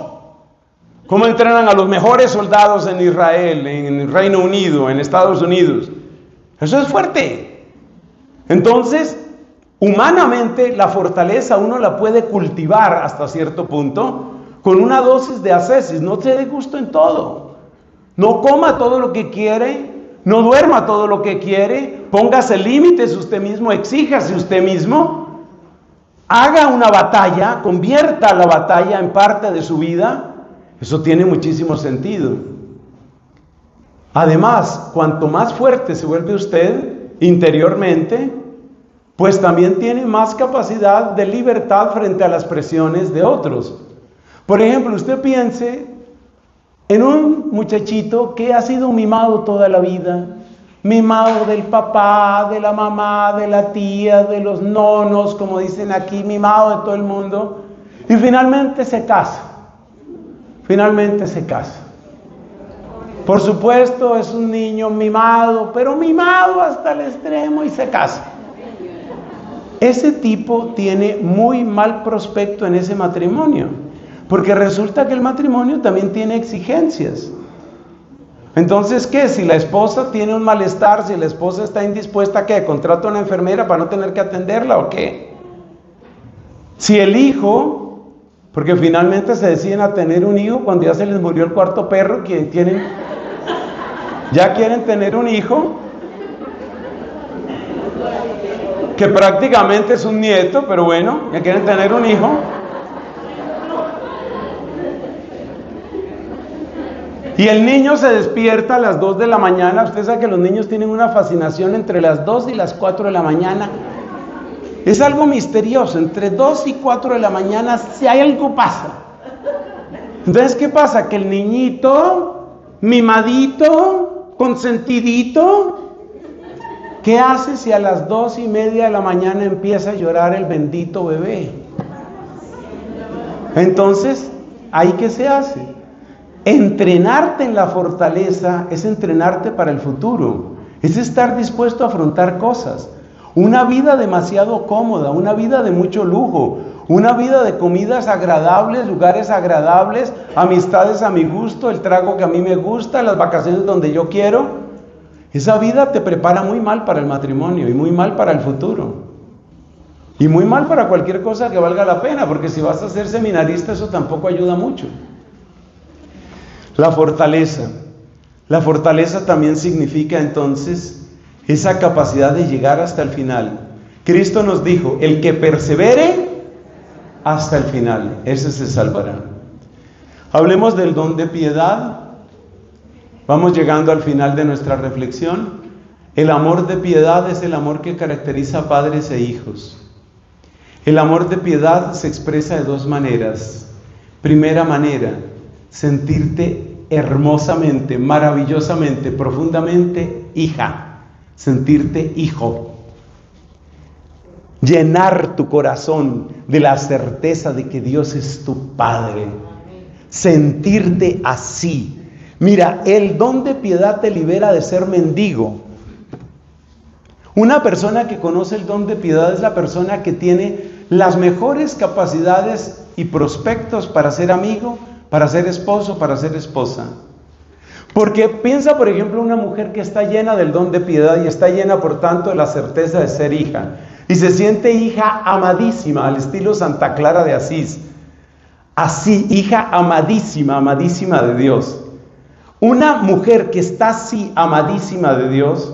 cómo entrenan a los mejores soldados en Israel, en el Reino Unido, en Estados Unidos. Eso es fuerte. Entonces, humanamente la fortaleza uno la puede cultivar hasta cierto punto con una dosis de ascesis. No se dé gusto en todo. No coma todo lo que quiere, no duerma todo lo que quiere, póngase límites usted mismo, exíjase usted mismo, haga una batalla, convierta la batalla en parte de su vida. Eso tiene muchísimo sentido. Además, cuanto más fuerte se vuelve usted interiormente, pues también tiene más capacidad de libertad frente a las presiones de otros. Por ejemplo, usted piense en un muchachito que ha sido mimado toda la vida, mimado del papá, de la mamá, de la tía, de los nonos, como dicen aquí, mimado de todo el mundo, y finalmente se casa. Por supuesto, es un niño mimado, pero mimado hasta el extremo y se casa. Ese tipo tiene muy mal prospecto en ese matrimonio. Porque resulta que el matrimonio también tiene exigencias. Entonces, ¿qué? Si la esposa tiene un malestar, si la esposa está indispuesta, ¿qué? ¿Contrata a una enfermera para no tener que atenderla o qué? Si el hijo, porque finalmente se deciden a tener un hijo cuando ya se les murió el cuarto perro, ya quieren tener un hijo, que prácticamente es un nieto, pero bueno, ya quieren tener un hijo. Y el niño se despierta a las 2 de la mañana. Usted sabe que los niños tienen una fascinación entre las 2 y las 4 de la mañana. Es algo misterioso, entre 2 y 4 de la mañana, si hay algo pasa. Entonces, ¿qué pasa? Que el niñito, mimadito, consentidito, ¿qué hace si a las 2:30 de la mañana empieza a llorar el bendito bebé? Entonces, ¿ahí qué se hace? Entrenarte en la fortaleza es entrenarte para el futuro, es estar dispuesto a afrontar cosas. Una vida demasiado cómoda, una vida de mucho lujo, una vida de comidas agradables, lugares agradables, amistades a mi gusto, el trago que a mí me gusta, las vacaciones donde yo quiero. Esa vida te prepara muy mal para el matrimonio y muy mal para el futuro. Y muy mal para cualquier cosa que valga la pena, porque si vas a ser seminarista eso tampoco ayuda mucho. La fortaleza. La fortaleza también significa entonces esa capacidad de llegar hasta el final. Cristo nos dijo, el que persevere hasta el final, ese se salvará. Hablemos del don de piedad. Vamos llegando al final de nuestra reflexión. El amor de piedad es el amor que caracteriza a padres e hijos. El amor de piedad se expresa de dos maneras. Primera manera, sentirte hermosamente, maravillosamente, profundamente hija, sentirte hijo. Llenar tu corazón de la certeza de que Dios es tu Padre. Sentirte así. Mira, el don de piedad te libera de ser mendigo. Una persona que conoce el don de piedad es la persona que tiene las mejores capacidades y prospectos para ser amigo, para ser esposo, para ser esposa. Porque piensa, por ejemplo, una mujer que está llena del don de piedad y está llena, por tanto, de la certeza de ser hija. Y se siente hija amadísima, al estilo Santa Clara de Asís. Así, hija amadísima, amadísima de Dios. Una mujer que está así, amadísima de Dios,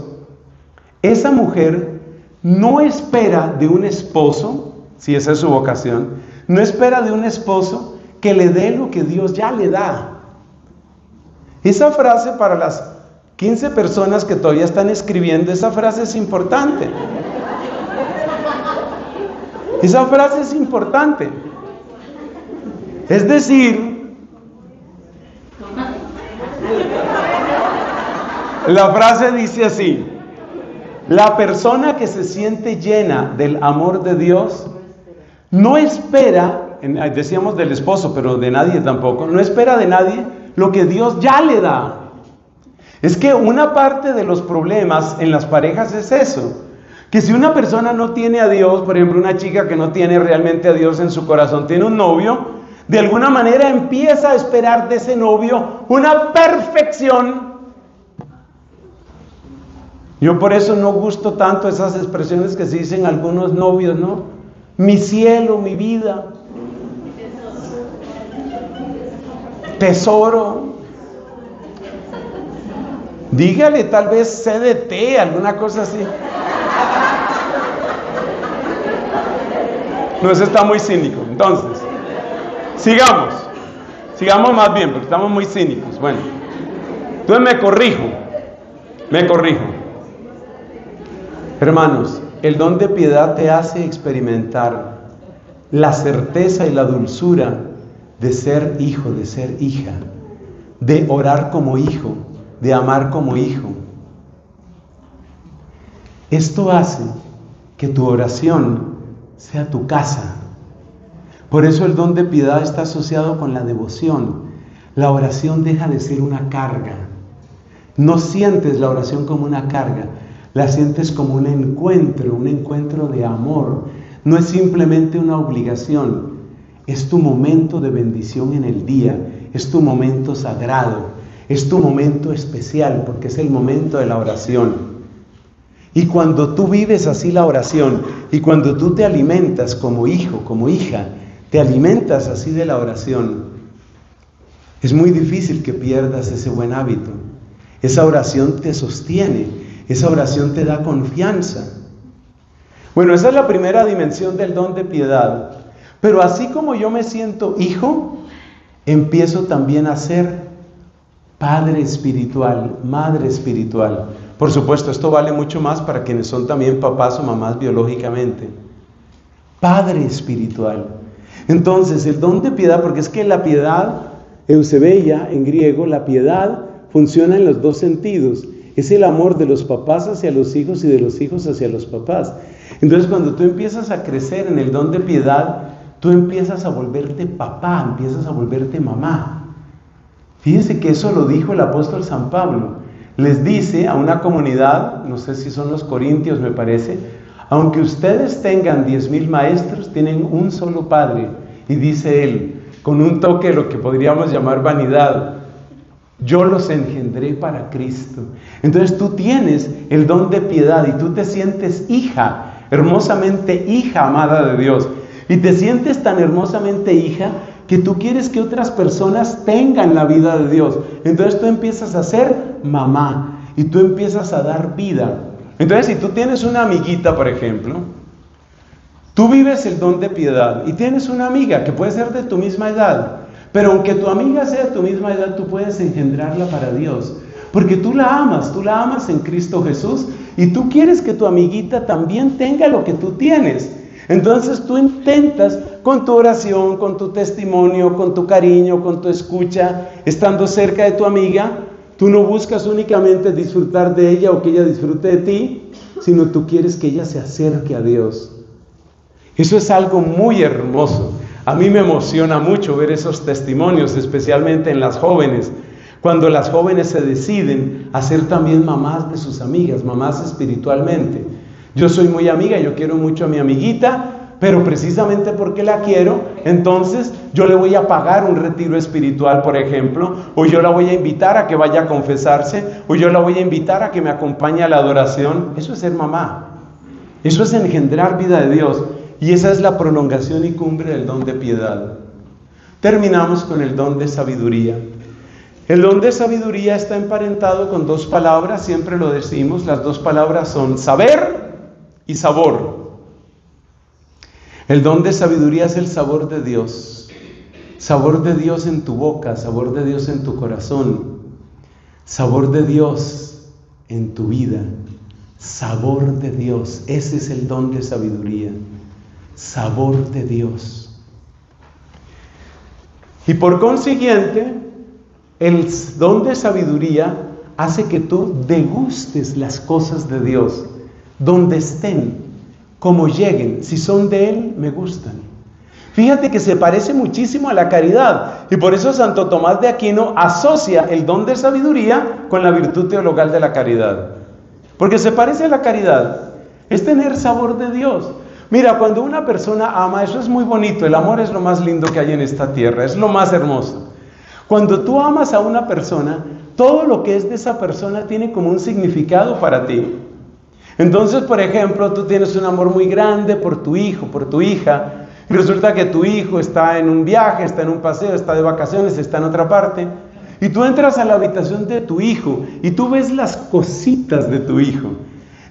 esa mujer no espera de un esposo, si esa es su vocación, no espera de un esposo que le dé lo que Dios ya le da. Esa frase, para las 15 personas que todavía están escribiendo, esa frase es importante. Esa frase es importante. Es decir, la frase dice así: la persona que se siente llena del amor de Dios no espera, decíamos del esposo, pero de nadie tampoco, no espera de nadie lo que Dios ya le da. Es que una parte de los problemas en las parejas es eso, que si una persona no tiene a Dios, por ejemplo una chica que no tiene realmente a Dios en su corazón, tiene un novio, de alguna manera empieza a esperar de ese novio una perfección. Yo por eso no gusto tanto esas expresiones que se dicen algunos novios, ¿no? Mi cielo, mi vida, tesoro. Dígale tal vez CDT, alguna cosa así. No, eso está muy cínico. Entonces, sigamos más bien, porque estamos muy cínicos. Bueno, entonces me corrijo. Hermanos, el don de piedad te hace experimentar la certeza y la dulzura de ser hijo, de ser hija, de orar como hijo, de amar como hijo. Esto hace que tu oración sea tu casa. Por eso el don de piedad está asociado con la devoción. La oración deja de ser una carga. No sientes la oración como una carga, la sientes como un encuentro de amor. No es simplemente una obligación, es tu momento de bendición en el día, es tu momento sagrado, es tu momento especial, porque es el momento de la oración. Y cuando tú vives así la oración, y cuando tú te alimentas como hijo, como hija, te alimentas así de la oración, es muy difícil que pierdas ese buen hábito. Esa oración te sostiene. Esa oración te da confianza. Bueno, esa es la primera dimensión del don de piedad. Pero así como yo me siento hijo, empiezo también a ser Padre espiritual, madre espiritual. Por supuesto, esto vale mucho más para quienes son también papás o mamás biológicamente. Padre espiritual. Entonces, el don de piedad, porque es que la piedad, eusebeia en griego, la piedad funciona en los dos sentidos. Es el amor de los papás hacia los hijos y de los hijos hacia los papás. Entonces, cuando tú empiezas a crecer en el don de piedad, tú empiezas a volverte papá, empiezas a volverte mamá. Fíjense que eso lo dijo el apóstol San Pablo. Les dice a una comunidad, no sé si son los corintios me parece, aunque ustedes tengan 10,000 maestros, tienen un solo Padre. Y dice él, con un toque de lo que podríamos llamar vanidad, yo los engendré para Cristo. Entonces tú tienes el don de piedad y tú te sientes hija, hermosamente hija amada de Dios. Y te sientes tan hermosamente hija que tú quieres que otras personas tengan la vida de Dios. Entonces tú empiezas a ser mamá y tú empiezas a dar vida. Entonces si tú tienes una amiguita, por ejemplo, tú vives el don de piedad y tienes una amiga que puede ser de tu misma edad, pero aunque tu amiga sea de tu misma edad, tú puedes engendrarla para Dios, porque tú la amas en Cristo Jesús y tú quieres que tu amiguita también tenga lo que tú tienes. Entonces tú intentas con tu oración, con tu testimonio, con tu cariño, con tu escucha, estando cerca de tu amiga, tú no buscas únicamente disfrutar de ella o que ella disfrute de ti, sino tú quieres que ella se acerque a Dios. Eso es algo muy hermoso. A mí me emociona mucho ver esos testimonios, especialmente en las jóvenes, cuando las jóvenes se deciden a ser también mamás de sus amigas, mamás espiritualmente. Yo soy muy amiga, yo quiero mucho a mi amiguita, pero precisamente porque la quiero, entonces yo le voy a pagar un retiro espiritual, por ejemplo, o yo la voy a invitar a que vaya a confesarse, o yo la voy a invitar a que me acompañe a la adoración. Eso es ser mamá, eso es engendrar vida de Dios, y esa es la prolongación y cumbre del don de piedad. Terminamos con el don de sabiduría. El don de sabiduría está emparentado con dos palabras, siempre lo decimos, las dos palabras son saber y sabor. El don de sabiduría es el sabor de Dios en tu boca, sabor de Dios en tu corazón, sabor de Dios en tu vida, sabor de Dios, ese es el don de sabiduría, sabor de Dios. Y por consiguiente, el don de sabiduría hace que tú degustes las cosas de Dios, donde estén, como lleguen. Si son de Él, me gustan. Fíjate que se parece muchísimo a la caridad, y por eso Santo Tomás de Aquino asocia el don de sabiduría con la virtud teologal de la caridad, porque se parece a la caridad, es tener sabor de Dios. Mira, cuando una persona ama, eso es muy bonito, el amor es lo más lindo que hay en esta tierra, es lo más hermoso. Cuando tú amas a una persona, todo lo que es de esa persona tiene como un significado para ti. Entonces, por ejemplo, tú tienes un amor muy grande por tu hijo, por tu hija, y resulta que tu hijo está en un viaje, está en un paseo, está de vacaciones, está en otra parte, y tú entras a la habitación de tu hijo, y tú ves las cositas de tu hijo,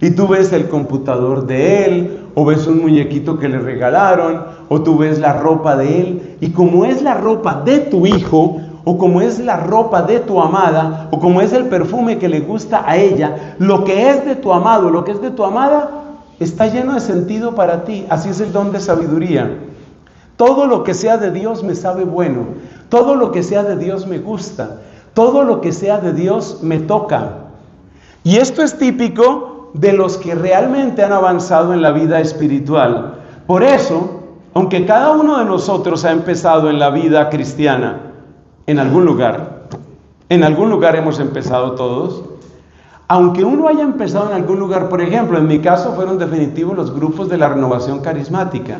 y tú ves el computador de él, o ves un muñequito que le regalaron, o tú ves la ropa de él, y como es la ropa de tu hijo, o como es la ropa de tu amada, o como es el perfume que le gusta a ella, lo que es de tu amado, lo que es de tu amada, está lleno de sentido para ti. Así es el don de sabiduría. Todo lo que sea de Dios me sabe bueno, todo lo que sea de Dios me gusta, todo lo que sea de Dios me toca. Y esto es típico de los que realmente han avanzado en la vida espiritual. Por eso, aunque cada uno de nosotros ha empezado en la vida cristiana, en algún lugar hemos empezado todos, aunque uno haya empezado en algún lugar, por ejemplo, en mi caso fueron definitivos los grupos de la renovación carismática.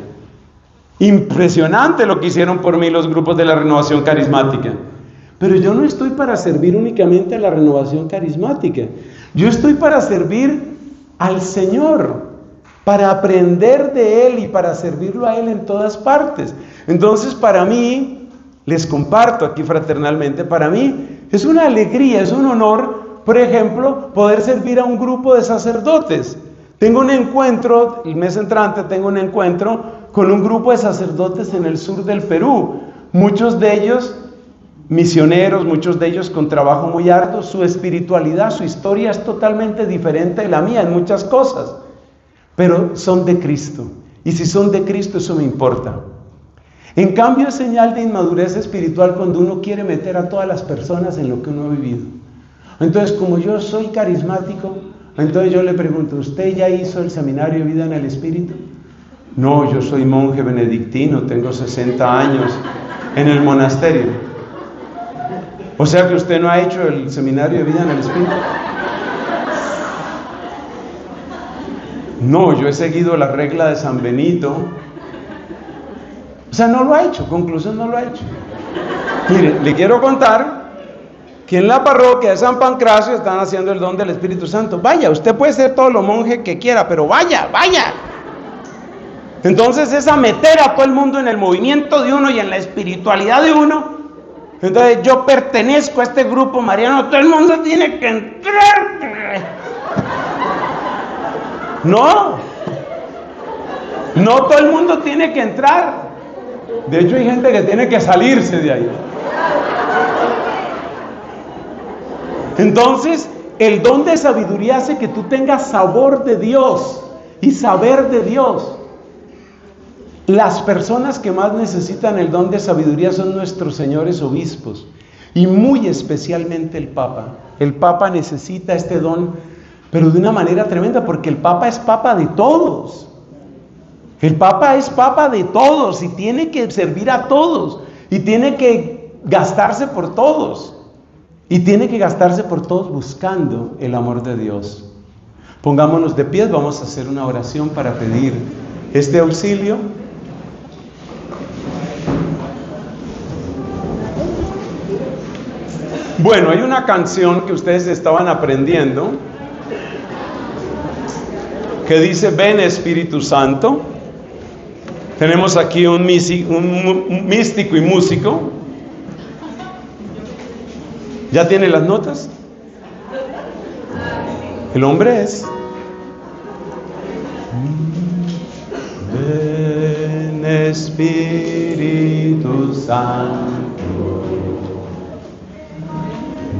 Impresionante lo que hicieron por mí los grupos de la renovación carismática. Pero yo no estoy para servir únicamente a la renovación carismática. Yo estoy para servir al Señor, para aprender de Él y para servirlo a Él en todas partes. Entonces, para mí, les comparto aquí fraternalmente, para mí es una alegría, es un honor, por ejemplo, poder servir a un grupo de sacerdotes. Tengo un encuentro, el mes entrante tengo un encuentro con un grupo de sacerdotes en el sur del Perú. Muchos de ellos misioneros, muchos de ellos con trabajo muy arduo. Su espiritualidad, su historia es totalmente diferente de la mía en muchas cosas, pero son de Cristo. Y si son de Cristo, eso me importa. En cambio, es señal de inmadurez espiritual cuando uno quiere meter a todas las personas en lo que uno ha vivido. Entonces, como yo soy carismático, entonces yo le pregunto, ¿usted ya hizo el seminario de vida en el Espíritu? No, yo soy monje benedictino, tengo 60 años en el monasterio. O sea que usted no ha hecho el seminario de vida en el Espíritu. No, yo he seguido la regla de San Benito. O sea, no lo ha hecho, conclusión, no lo ha hecho. Mire, le quiero contar que en la parroquia de San Pancracio están haciendo el don del Espíritu Santo. Vaya, usted puede ser todo lo monje que quiera, pero vaya. Entonces es a meter a todo el mundo en el movimiento de uno y en la espiritualidad de uno. Entonces yo pertenezco a este grupo mariano, todo el mundo tiene que entrar. No todo el mundo tiene que entrar. De hecho hay gente que tiene que salirse de ahí. Entonces el don de sabiduría hace que tú tengas sabor de Dios y saber de Dios. Las personas que más necesitan el don de sabiduría son nuestros señores obispos y muy especialmente el Papa. El Papa necesita este don, pero de una manera tremenda, porque el Papa es Papa de todos. El Papa es Papa de todos y tiene que servir a todos y tiene que gastarse por todos y tiene que gastarse por todos buscando el amor de Dios. Pongámonos de pie, vamos a hacer una oración para pedir este auxilio. Bueno, hay una canción que ustedes estaban aprendiendo que dice: ven Espíritu Santo. Tenemos aquí un místico y músico. ¿Ya tiene las notas? El hombre es: ven Espíritu Santo.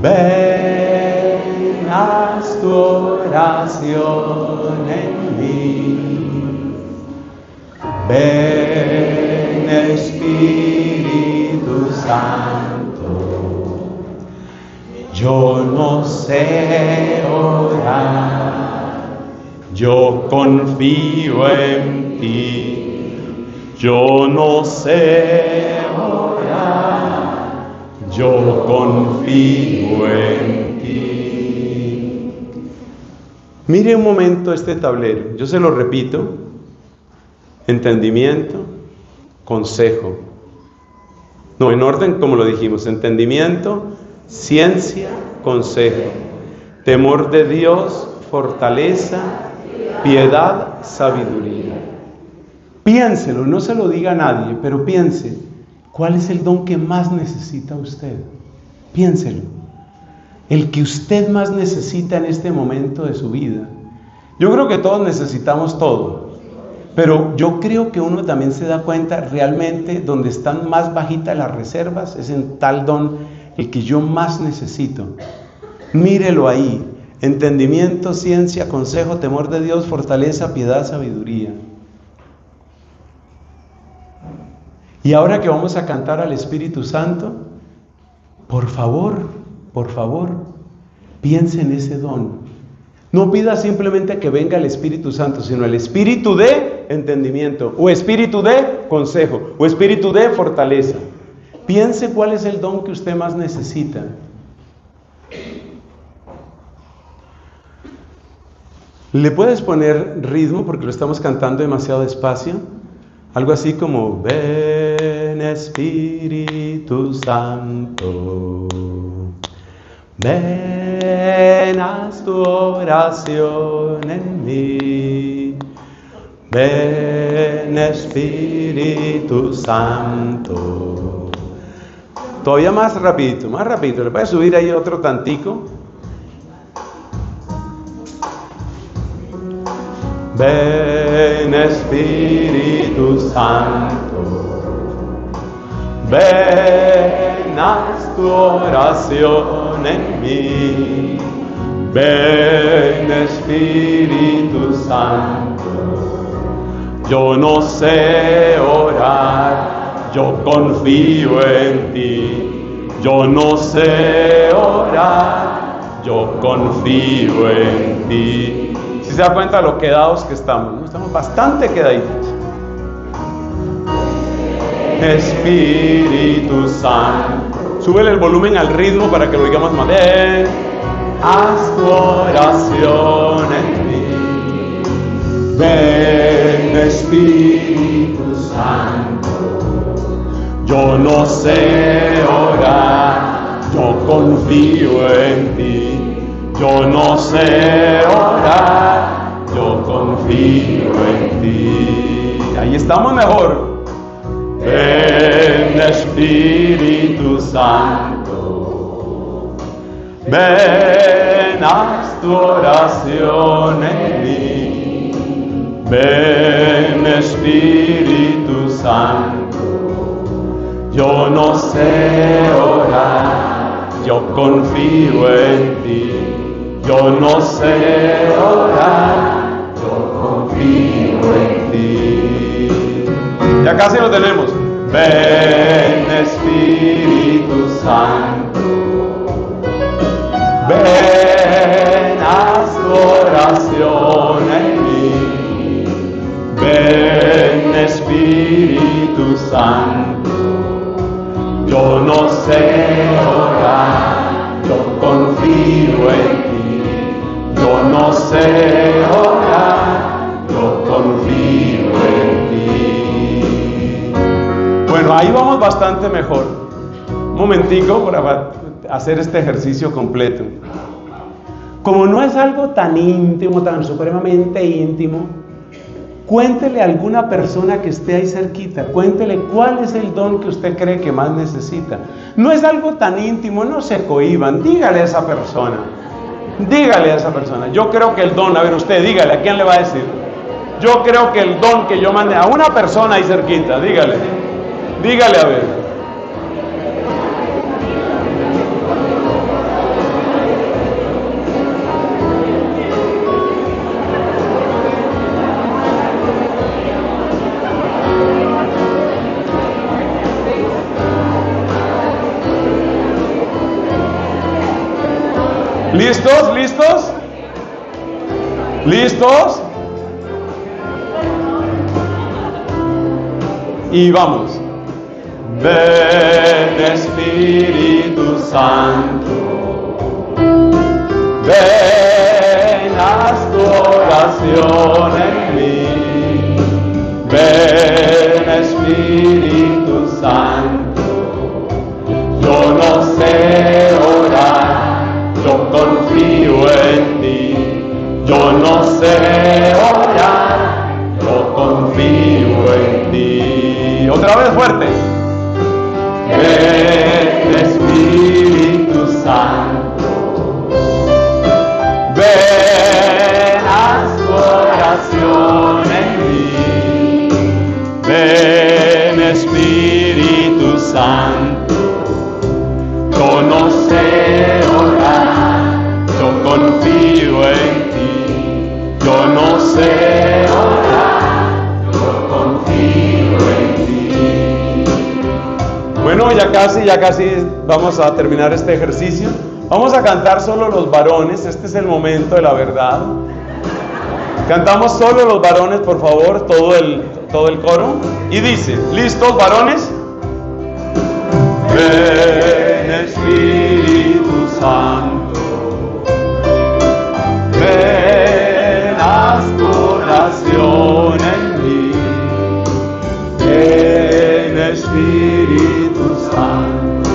Ven, haz tu oración en mí. Ven Espíritu Santo. Yo no sé orar, yo confío en ti. Yo no sé orar, yo confío en ti. Mire un momento este tablero, yo se lo repito: entendimiento, consejo. No, en orden como lo dijimos: entendimiento, ciencia, consejo. Temor de Dios, fortaleza, piedad, sabiduría. Piénselo, no se lo diga a nadie, pero piense, ¿cuál es el don que más necesita usted? Piénselo. El que usted más necesita en este momento de su vida. Yo creo que todos necesitamos todo, pero yo creo que uno también se da cuenta realmente donde están más bajitas las reservas, es en tal don el que yo más necesito. Mírelo ahí: entendimiento, ciencia, consejo, temor de Dios, fortaleza, piedad, sabiduría. Y ahora que vamos a cantar al Espíritu Santo, por favor, piense en ese don. No pida simplemente que venga el Espíritu Santo, sino el espíritu de entendimiento, o espíritu de consejo, o espíritu de fortaleza. Piense cuál es el don que usted más necesita. ¿Le puedes poner ritmo? Porque lo estamos cantando demasiado despacio. Algo así como: ven Espíritu Santo, ven, haz tu oración en mí. Ven Espíritu Santo. Todavía más rapidito, ¿le puedes subir ahí otro tantico? Ven Espíritu Santo, ven, ven, haz tu oración en mí. Ven, Espíritu Santo. Yo no sé orar, yo confío en ti. Yo no sé orar, yo confío en ti. Si se da cuenta de lo quedados que estamos, ¿no? Estamos bastante quedaditos. Espíritu Santo. Súbele el volumen al ritmo para que lo digamos más. Ven, haz tu oración en mí. Ven, Espíritu Santo. Yo no sé orar, yo confío en ti. Yo no sé orar, yo confío en ti. Ahí estamos mejor. Ven, Espíritu Santo. Ven, haz tu oración en mí. Ven, Espíritu Santo. Yo no sé orar, yo confío en ti. Yo no sé orar, yo confío en ti. Ya casi lo tenemos. Ven, Espíritu Santo. Ven, haz tu oración en mí. Ven, Espíritu Santo. Yo no sé orar, yo confío en ti. Yo no sé orar, yo confío en ti. Bueno, ahí vamos bastante mejor. Un momentico para hacer este ejercicio completo. Como no es algo tan íntimo, tan supremamente íntimo, cuéntele a alguna persona que esté ahí cerquita, cuéntele cuál es el don que usted cree que más necesita. No es algo tan íntimo, no se cohíban, dígale a esa persona. Dígale a esa persona, yo creo que el don, a ver usted, dígale, ¿a quién le va a decir? Yo creo que el don que yo mande a una persona ahí cerquita, dígale a ver. ¿Listos? ¿Listos? ¿Listos? Y vamos. Ven, Espíritu Santo. Ven, haz tu oración en mí. Ven, Espíritu Santo. Yo no sé orar, yo confío en ti. Yo no sé orar, yo confío en ti. Otra vez fuerte. Ven, Espíritu Santo. Ven, haz tu oración en mí. Ven, Espíritu Santo. Yo no sé orar, yo confío en ti. Yo no sé orar, yo confío en ti. Bueno, ya casi vamos a terminar este ejercicio. Vamos a cantar solo los varones, este es el momento de la verdad. Cantamos solo los varones, por favor, todo el coro. Y dice, ¿listos, varones? Ven, Espíritu Santo. Ven, haz tu oración en mí. Ven, Espíritu Santo.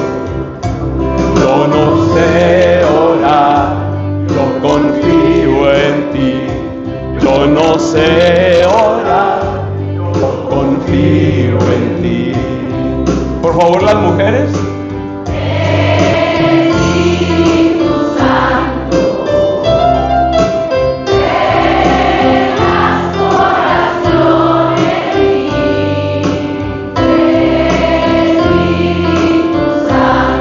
Yo no sé orar, yo confío en ti. Yo no sé orar, yo confío en ti. Por favor, las mujeres. Espíritu Santo, ven, haz tu oración en mí. Espíritu Santo.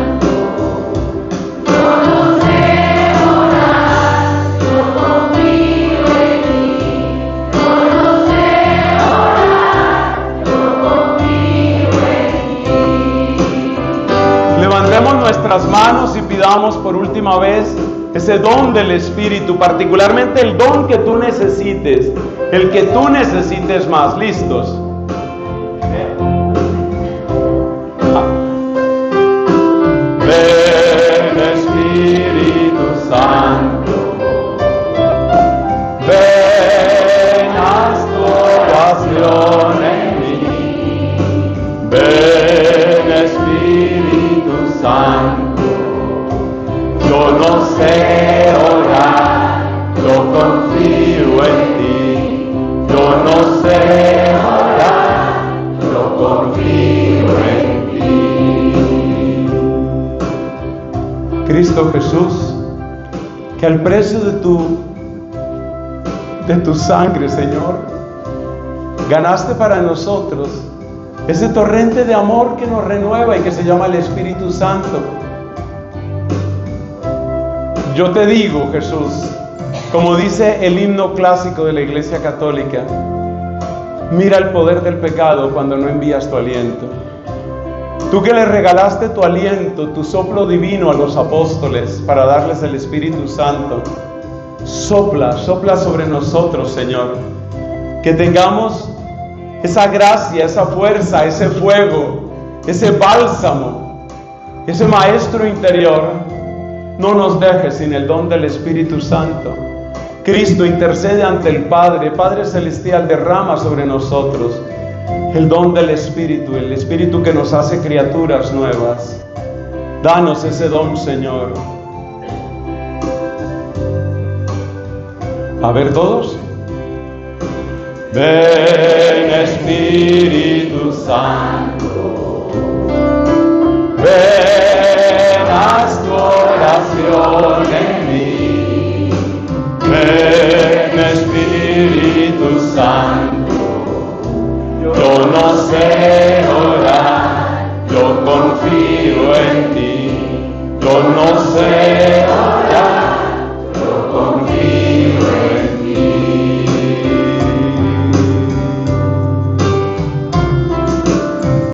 ese don del Espíritu, particularmente el don que tú necesites, el que tú necesites más. ¿Listos? Ven Espíritu Santo, ven, haz tu oración en mí. Ven Espíritu Santo, yo no sé orar, yo confío en ti. Yo no sé orar, yo confío en ti. Cristo Jesús, que al precio de tu sangre, Señor, ganaste para nosotros ese torrente de amor que nos renueva y que se llama el Espíritu Santo. Yo te digo, Jesús, como dice el himno clásico de la Iglesia Católica, mira el poder del pecado cuando no envías tu aliento. Tú que le regalaste tu aliento, tu soplo divino a los apóstoles para darles el Espíritu Santo, sopla sobre nosotros, Señor, que tengamos esa gracia, esa fuerza, ese fuego, ese bálsamo, ese maestro interior. No nos dejes sin el don del Espíritu Santo. Cristo intercede ante el Padre. Padre Celestial, derrama sobre nosotros el don del Espíritu, el Espíritu que nos hace criaturas nuevas. Danos ese don, Señor. A ver todos. Ven Espíritu Santo, ven, haz tu oración en mí. Ven Espíritu Santo, yo no sé orar, yo confío en